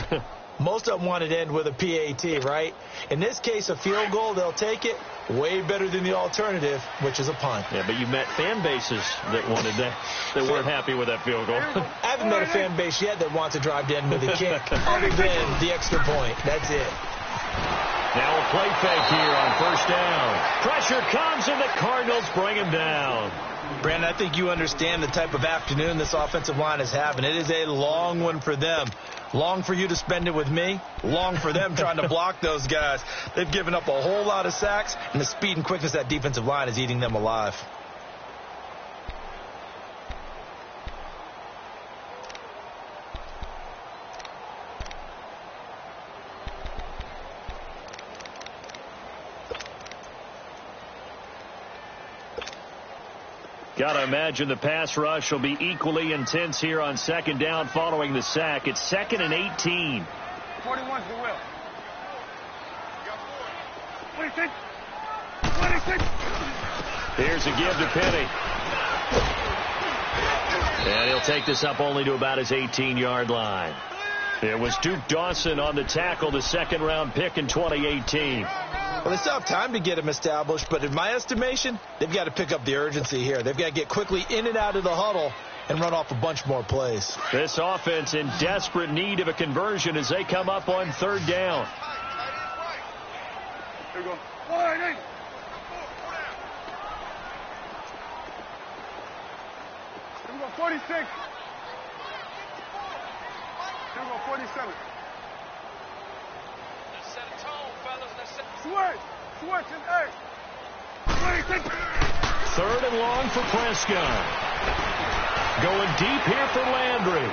Most of them wanted to end with a PAT, right? In this case, a field goal, they'll take it. Way better than the alternative, which is a punt. Yeah, but you met fan bases that wanted that, that weren't happy with that field goal. I haven't met a fan base yet that wants to drive to end with a kick, other than the extra point. That's it. Now a play fake here on 1st down. Pressure comes, and the Cardinals bring him down. Brandon, I think you understand the type of afternoon this offensive line is having. It is a long one for them. Long for you to spend it with me. Long for them trying to block those guys. They've given up a whole lot of sacks, and the speed and quickness of that defensive line is eating them alive. Got to imagine the pass rush will be equally intense here on 2nd down following the sack. It's 2nd and 18. 41's the will. 26. 26. Here's a give to Penny. And he'll take this up only to about his 18-yard line. It was Duke Dawson on the tackle, the 2nd-round pick in 2018. Well, they still have time to get him established, but in my estimation, they've got to pick up the urgency here. They've got to get quickly in and out of the huddle and run off a bunch more plays. This offense in desperate need of a conversion as they come up on third down. Here we go. 180. Here we go. 46. Here we go. 47. Let's set a tone, fellas. Let's set Switch and eight. 26. Third and long for Prescott. Going deep here for Landry.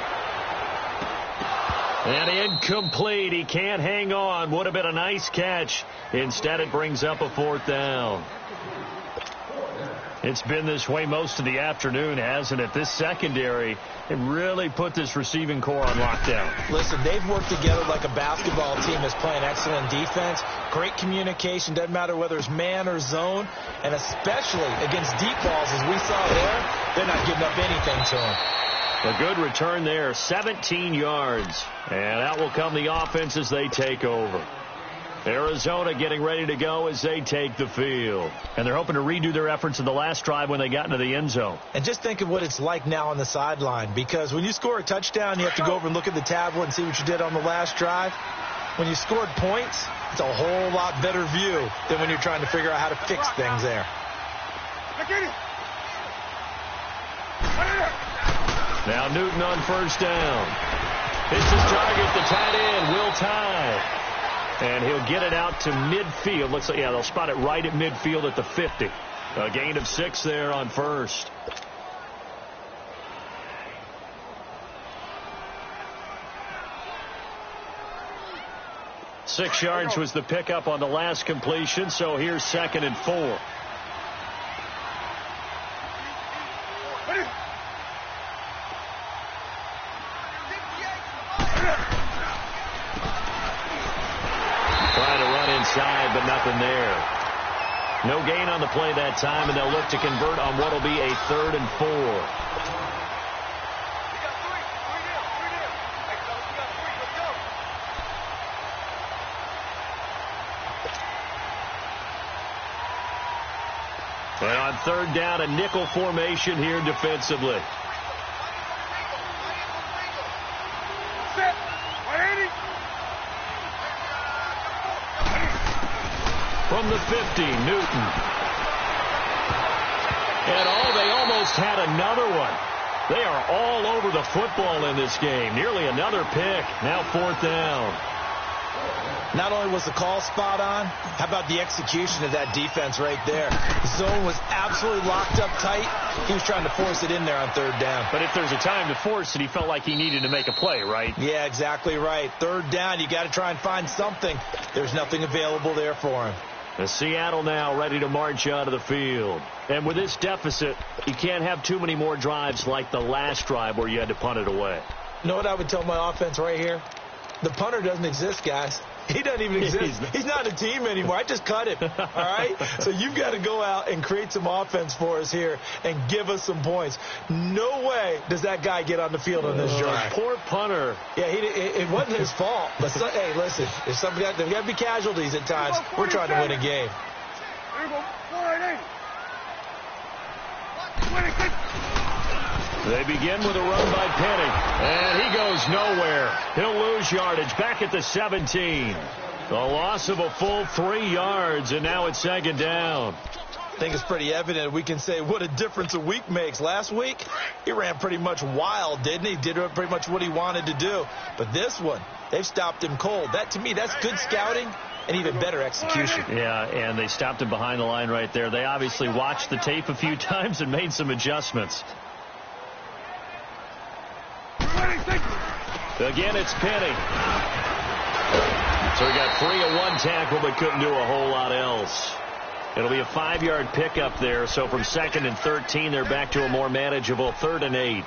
And incomplete. He can't hang on. Would have been a nice catch. Instead, it brings up a fourth down. It's been this way most of the afternoon, hasn't it? This secondary, it really put this receiving core on lockdown. Listen, they've worked together like a basketball team that's playing excellent defense. Great communication. Doesn't matter whether it's man or zone. And especially against deep balls, as we saw there, they're not giving up anything to them. A good return there, 17 yards. And out will come the offense as they take over. Arizona getting ready to go as they take the field. And they're hoping to redo their efforts in the last drive when they got into the end zone. And just think of what it's like now on the sideline, because when you score a touchdown, you have to go over and look at the tablet and see what you did on the last drive. When you scored points, it's a whole lot better view than when you're trying to figure out how to fix things there. Now Newton on first down. It's his target, the tight end, Will Tye. And he'll get it out to midfield. Looks like, yeah, they'll spot it right at midfield at the 50. A gain of 6 there on first. Six yards was the pickup on the last completion, so here's 2nd and 4. Inside, but nothing there. No gain on the play that time, and they'll look to convert on what will be a 3rd and 4. And on third down, a nickel formation here defensively. From the 50, Newton. And they almost had another one. They are all over the football in this game. Nearly another pick. Now 4th down. Not only was the call spot on, how about the execution of that defense right there? The zone was absolutely locked up tight. He was trying to force it in there on third down. But if there's a time to force it, he felt like he needed to make a play, right? Yeah, exactly right. Third down, you got to try and find something. There's nothing available there for him. The Seattle now ready to march out of the field. And with this deficit, you can't have too many more drives like the last drive where you had to punt it away. You know what I would tell my offense right here? The punter doesn't exist, guys. He doesn't even exist. He's not a team anymore. I just cut him. All right? So you've got to go out and create some offense for us here and give us some points. No way does that guy get on the field on this drive. Poor punter. Yeah, it wasn't his fault. But hey, listen, there's got to be casualties at times. We're trying to win a game. Here we go. 480. They begin with a run by Penny. And he goes nowhere. He'll lose yardage back at the 17. A loss of a full 3 yards, and now it's 2nd down. I think it's pretty evident. We can say what a difference a week makes. Last week, he ran pretty much wild, didn't he? Did pretty much what he wanted to do. But this one, they've stopped him cold. That, to me, that's good scouting and even better execution. Yeah, and they stopped him behind the line right there. They obviously watched the tape a few times and made some adjustments. Again, it's Penny. So he got free of one tackle but couldn't do a whole lot else. It'll be a 5-yard pickup there. So from 2nd and 13, they're back to a more manageable 3rd and 8.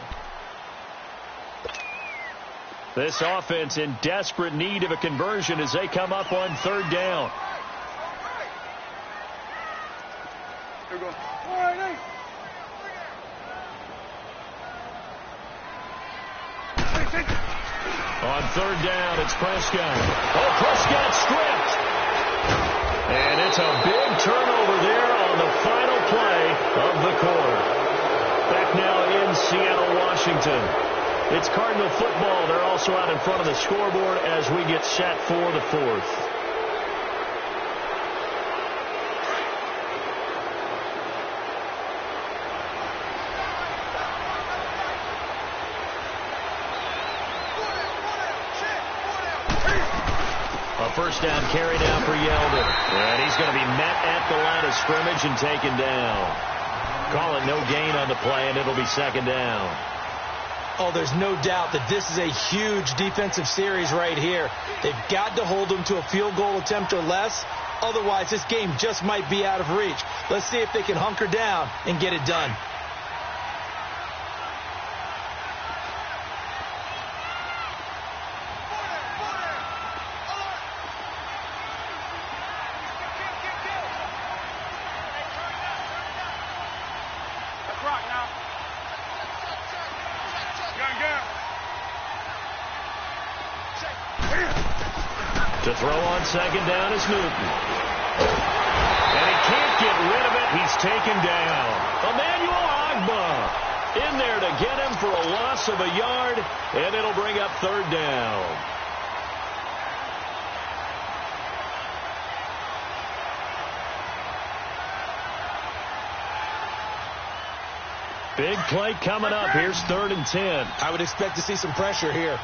This offense in desperate need of a conversion as they come up on 3rd down. Here we go. 480. On 3rd down, it's Prescott. Oh, Prescott stripped. And it's a big turnover there on the final play of the quarter. Back now in Seattle, Washington. It's Cardinal football. They're also out in front of the scoreboard as we get set for the fourth. A first down carry now for Yeldon. And he's going to be met at the line of scrimmage and taken down. Call it no gain on the play, and it'll be second down. Oh, there's no doubt that this is a huge defensive series right here. They've got to hold them to a field goal attempt or less. Otherwise, this game just might be out of reach. Let's see if they can hunker down and get it done. To throw on second down is Newton. And he can't get rid of it. He's taken down. Emmanuel Ogbah in there to get him for a loss of a yard, and it'll bring up third down. Big play coming up. Here's 3rd and 10. I would expect to see some pressure here.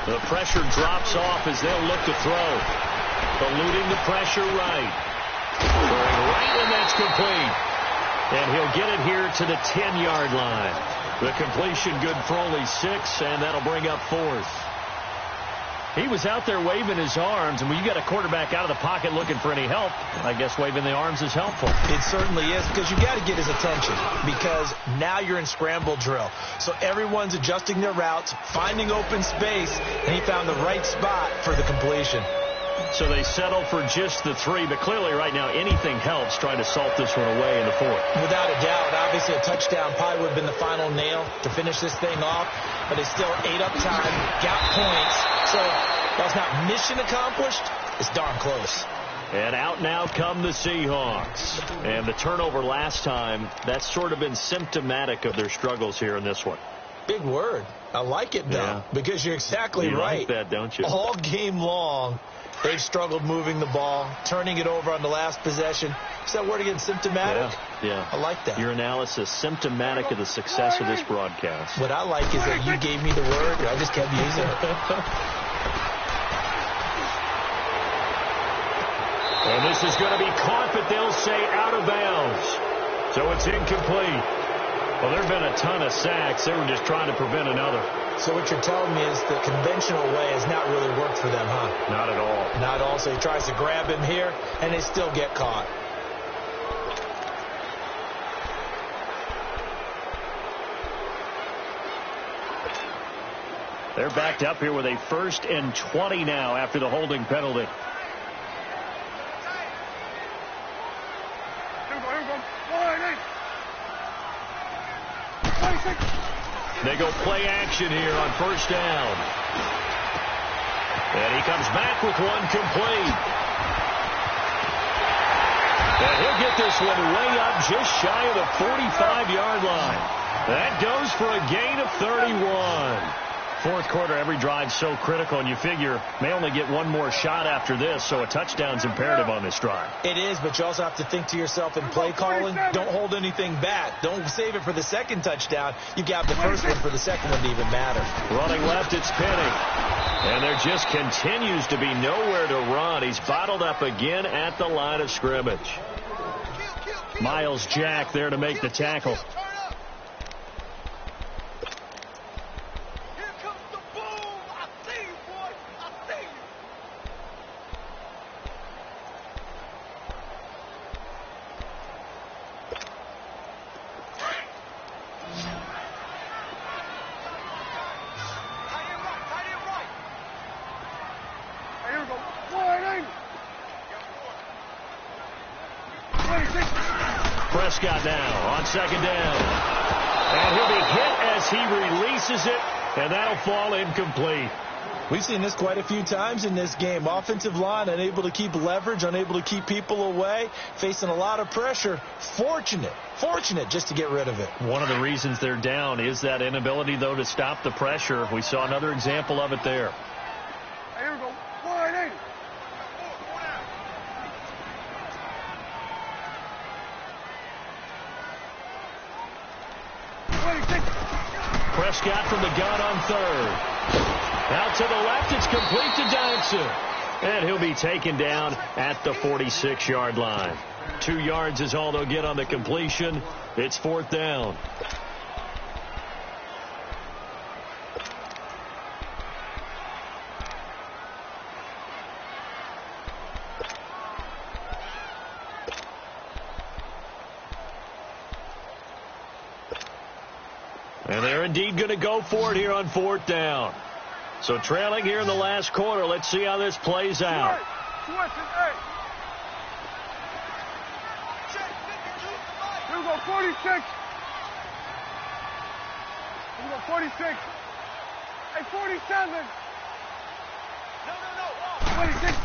The pressure drops off as they'll look to throw. Eluding the pressure right. Throwing right, and that's complete. And he'll get it here to the 10-yard line. The completion good for only 6, and that'll bring up 4th. He was out there waving his arms, and when you got a quarterback out of the pocket looking for any help, I guess waving the arms is helpful. It certainly is, because you got to get his attention, because now you're in scramble drill. So everyone's adjusting their routes, finding open space, and he found the right spot for the completion. So they settle for just the 3, but clearly right now anything helps trying to salt this one away in the 4th. Without a doubt, obviously a touchdown probably would have been the final nail to finish this thing off, but they still ate up time, got points. So while it's not mission accomplished, it's darn close. And out now come the Seahawks. And the turnover last time, that's sort of been symptomatic of their struggles here in this one. Big word. I like it, though, because you're exactly right. You like that, don't you? All game long, they've struggled moving the ball, turning it over on the last possession. Is that word again, symptomatic? Yeah. I like that. Your analysis, symptomatic of the success of this broadcast. What I like is that you gave me the word, and I just kept using it. And this is going to be caught, but they'll say out of bounds. So it's incomplete. Well, there have been a ton of sacks. They were just trying to prevent another. So what you're telling me is the conventional way has not really worked for them, huh? Not at all. Not at all. So he tries to grab him here, and they still get caught. They're backed up here with a 1st and 20 now after the holding penalty. They go play action here on 1st down. And he comes back with one complete. And he'll get this one way up just shy of the 45-yard line. That goes for a gain of 31. 4th quarter, every drive so critical, and you figure may only get one more shot after this, so a touchdown's imperative on this drive. It is, but you also have to think to yourself in play calling, don't hold anything back. Don't save it for the second touchdown. You got the first one for the second one to even matter. Running left, it's Penny. And there just continues to be nowhere to run. He's bottled up again at the line of scrimmage. Miles Jack there to make the tackle. Prescott now on 2nd down. And he'll be hit as he releases it, and that'll fall incomplete. We've seen this quite a few times in this game. Offensive line unable to keep leverage, unable to keep people away, facing a lot of pressure. Fortunate just to get rid of it. One of the reasons they're down is that inability, though, to stop the pressure. We saw another example of it there. Here we go. 180. Prescott from the gun on third. Out to the left, it's complete to Johnson. And he'll be taken down at the 46-yard line. 2 yards is all they'll get on the completion. It's 4th down. And they're indeed going to go for it here on 4th down. So trailing here in the last quarter. Let's see how this plays out. Here we go, 46. Here we go, 46. Hey, 47. No. 26.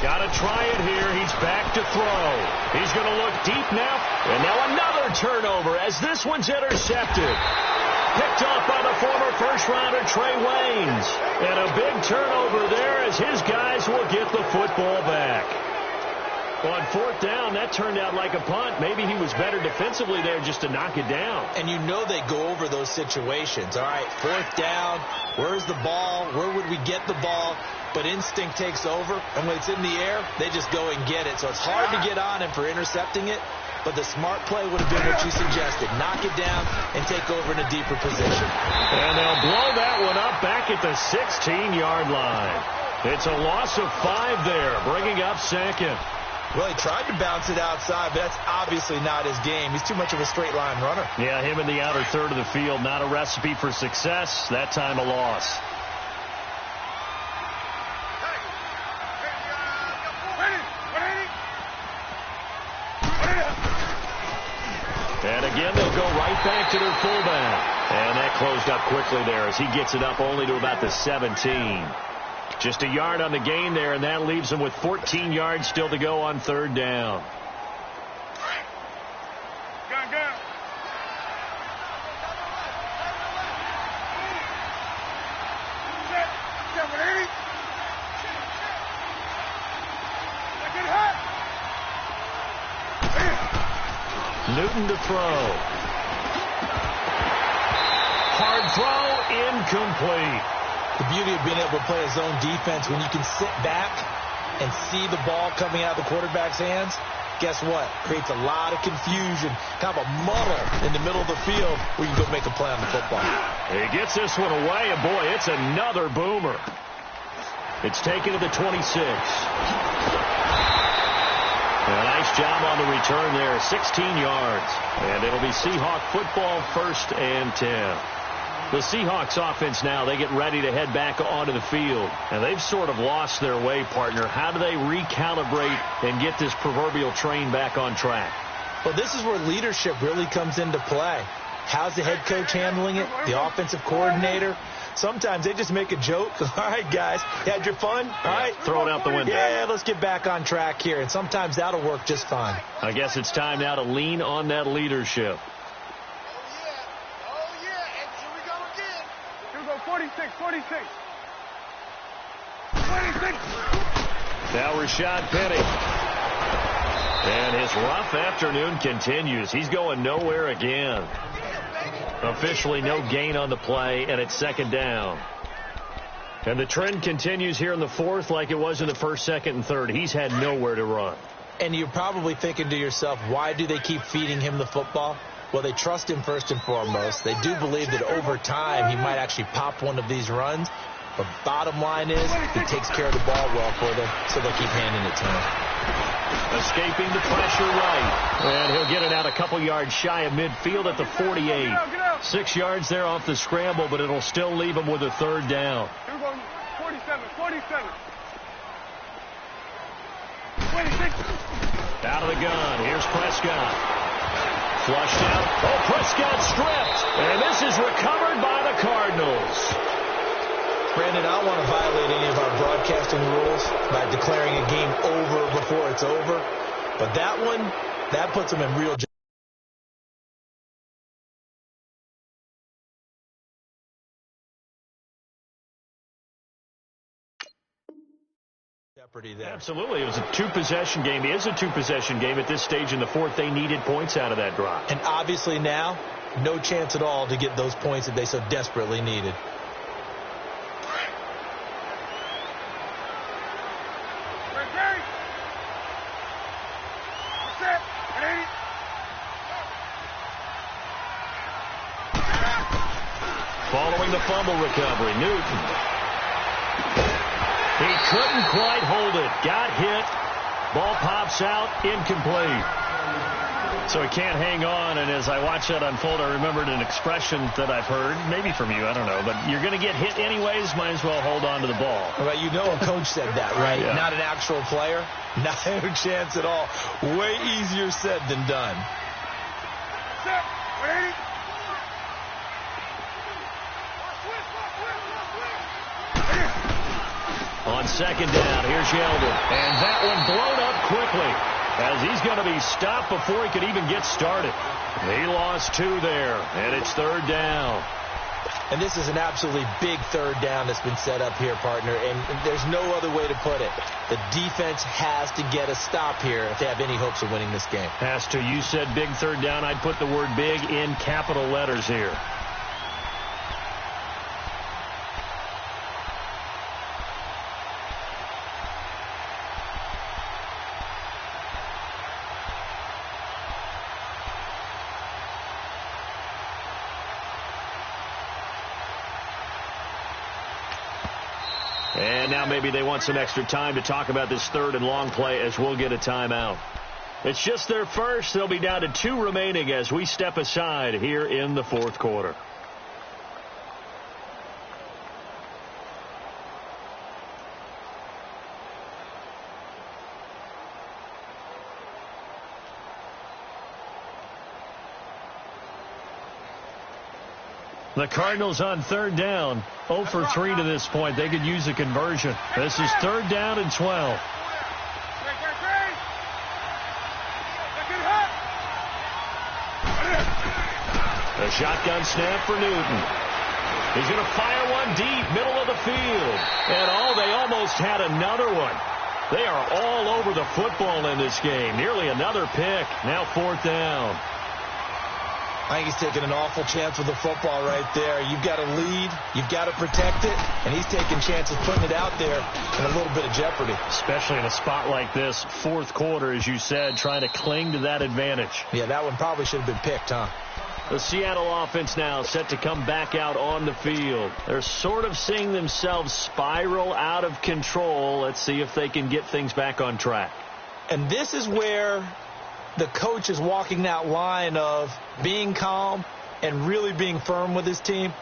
Got to try it here. He's back to throw. He's going to look deep now. And now another turnover as this one's intercepted. Picked off by the former first-rounder Trey Waynes. And a big turnover there as his guys will get the football back. On 4th down, that turned out like a punt. Maybe he was better defensively there just to knock it down. And you know they go over those situations. All right, 4th down, where's the ball? Where would we get the ball? But instinct takes over, and when it's in the air, they just go and get it. So it's hard to get on him for intercepting it. But the smart play would have been what you suggested. Knock it down and take over in a deeper position. And they'll blow that one up back at the 16-yard line. It's a loss of 5 there, bringing up 2nd. Well, he tried to bounce it outside, but that's obviously not his game. He's too much of a straight-line runner. Yeah, him in the outer third of the field, not a recipe for success. That time a loss. And again, they'll go right back to their fullback. And that closed up quickly there as he gets it up only to about the 17. Just a yard on the gain there, and that leaves them with 14 yards still to go on 3rd down. Gun. Set. 780. Get hot. Newton to throw. Hard throw, incomplete. The beauty of being able to play a zone defense, when you can sit back and see the ball coming out of the quarterback's hands, guess what? Creates a lot of confusion, kind of a muddle in the middle of the field where you can go make a play on the football. He gets this one away, and boy, it's another boomer. It's taken to the 26. A nice job on the return there, 16 yards. And it'll be Seahawk football, 1st and 10. The Seahawks offense now, they get ready to head back onto the field. And they've sort of lost their way, partner. How do they recalibrate and get this proverbial train back on track? Well, this is where leadership really comes into play. How's the head coach handling it? The offensive coordinator? Sometimes they just make a joke. All right, guys, you had your fun? All right. Throw it out the window. Yeah, let's get back on track here. And sometimes that'll work just fine. I guess it's time now to lean on that leadership. Oh, yeah. And here we go again. Here we go, 46. 26. Now Rashad Penny. And his rough afternoon continues. He's going nowhere again. Officially no gain on the play, and it's 2nd down. And the trend continues here in the 4th like it was in the 1st, 2nd, and 3rd. He's had nowhere to run. And you're probably thinking to yourself, why do they keep feeding him the football? Well, they trust him first and foremost. They do believe that over time he might actually pop one of these runs. But bottom line is he takes care of the ball well for them, so they'll keep handing it to him. Escaping the pressure right. And he'll get it out a couple yards shy of midfield at the 48. 6 yards there off the scramble, but it'll still leave him with a 3rd down. Here we go, 47. 26. Out of the gun. Here's Prescott. Flushed out. Oh, Prescott stripped. And this is recovered by the Cardinals. Brandon, I don't want to violate any of our broadcasting rules by declaring a game over before it's over. But that one, that puts them in real jeopardy there. Absolutely. It was a two-possession game. It is a two-possession game at this stage in the fourth. They needed points out of that drive. And obviously now, no chance at all to get those points that they so desperately needed. Following the fumble recovery, Newton. He couldn't quite hold it. Got hit. Ball pops out. Incomplete. So he can't hang on, and as I watch that unfold, I remembered an expression that I've heard, maybe from you, I don't know, but you're going to get hit anyways, might as well hold on to the ball. Well, you know a coach said that, right? Yeah. Not an actual player. Not a chance at all. Way easier said than done. On second down, here's Yeldon. And that one blown up quickly as he's going to be stopped before he could even get started. He lost 2 there, and it's third down. And this is an absolutely big third down that's been set up here, partner, and there's no other way to put it. The defense has to get a stop here if they have any hopes of winning this game. Has to. You said big third down. I'd put the word big in capital letters here. And now maybe they want some extra time to talk about this third and long play as we'll get a timeout. It's just their first. They'll be down to 2 remaining as we step aside here in the fourth quarter. The Cardinals on third down, 0 for 3 to this point. They could use a conversion. This is third down and 12. A shotgun snap for Newton. He's going to fire one deep, middle of the field. And they almost had another one. They are all over the football in this game. Nearly another pick. Now fourth down. I think he's taking an awful chance with the football right there. You've got to lead. You've got to protect it. And he's taking chances putting it out there in a little bit of jeopardy. Especially in a spot like this, fourth quarter, as you said, trying to cling to that advantage. Yeah, that one probably should have been picked, huh? The Seattle offense now set to come back out on the field. They're sort of seeing themselves spiral out of control. Let's see if they can get things back on track. And this is where the coach is walking that line of being calm and really being firm with his team.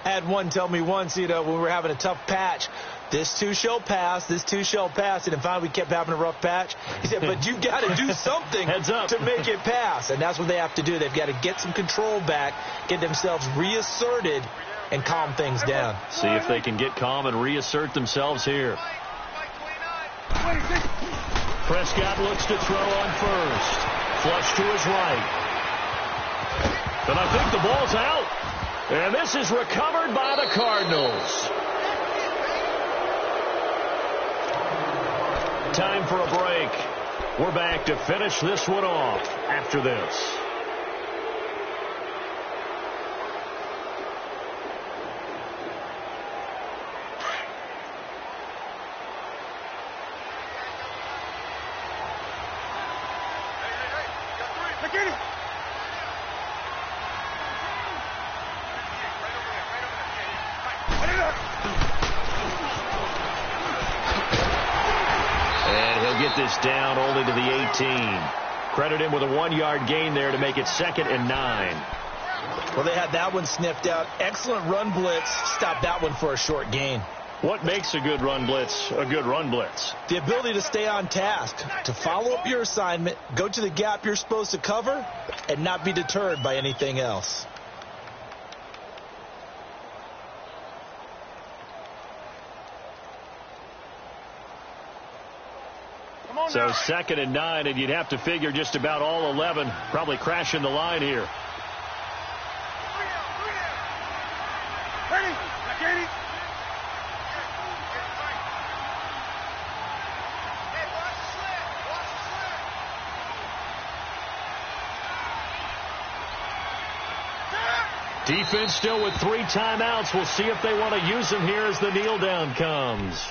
I had one tell me once, when we were having a tough patch, this too shall pass, this too shall pass. And finally we kept having a rough patch. He said, but you've got to do something to make it pass. And that's what they have to do. They've got to get some control back, get themselves reasserted, and calm things down. See if they can get calm and reassert themselves here. Prescott looks to throw on first. Flush to his right. But I think the ball's out. And this is recovered by the Cardinals. Time for a break. We're back to finish this one off after this. This down only to the 18. Credit him with a 1-yard gain there to make it 2nd and 9. Well, they had that one sniffed out. Excellent run blitz. Stopped that one for a short gain. What makes a good run blitz a good run blitz? The ability to stay on task, to follow up your assignment, go to the gap you're supposed to cover, and not be deterred by anything else. So 2nd and 9, and you'd have to figure just about all 11 probably crashing the line here. Defense still with 3 timeouts. We'll see if they want to use them here as the kneel down comes.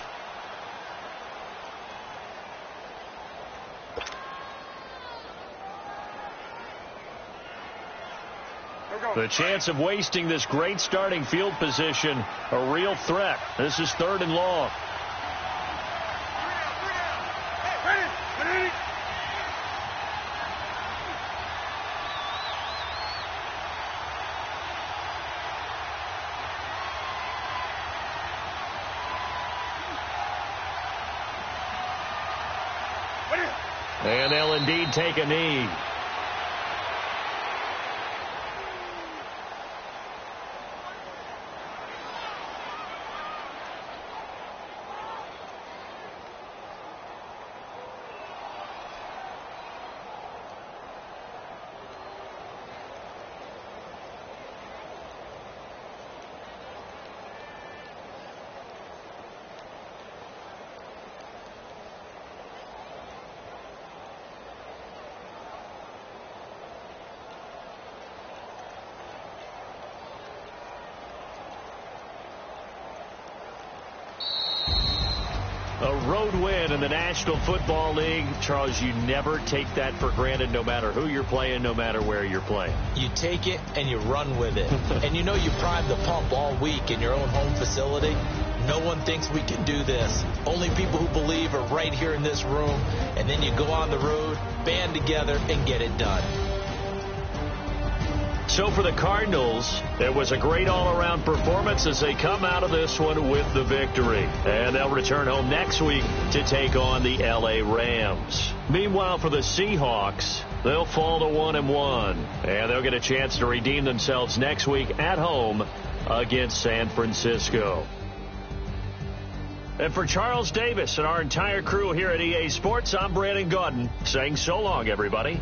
The chance of wasting this great starting field position, a real threat. This is 3rd and long. And they'll indeed take a knee. A road win in the National Football League. Charles, you never take that for granted, no matter who you're playing, no matter where you're playing. You take it and you run with it. And you know you prime the pump all week in your own home facility. No one thinks we can do this. Only people who believe are right here in this room. And then you go on the road, band together, and get it done. So for the Cardinals, it was a great all-around performance as they come out of this one with the victory. And they'll return home next week to take on the L.A. Rams. Meanwhile, for the Seahawks, they'll fall to 1-1. And they'll get a chance to redeem themselves next week at home against San Francisco. And for Charles Davis and our entire crew here at EA Sports, I'm Brandon Gaudin saying so long, everybody.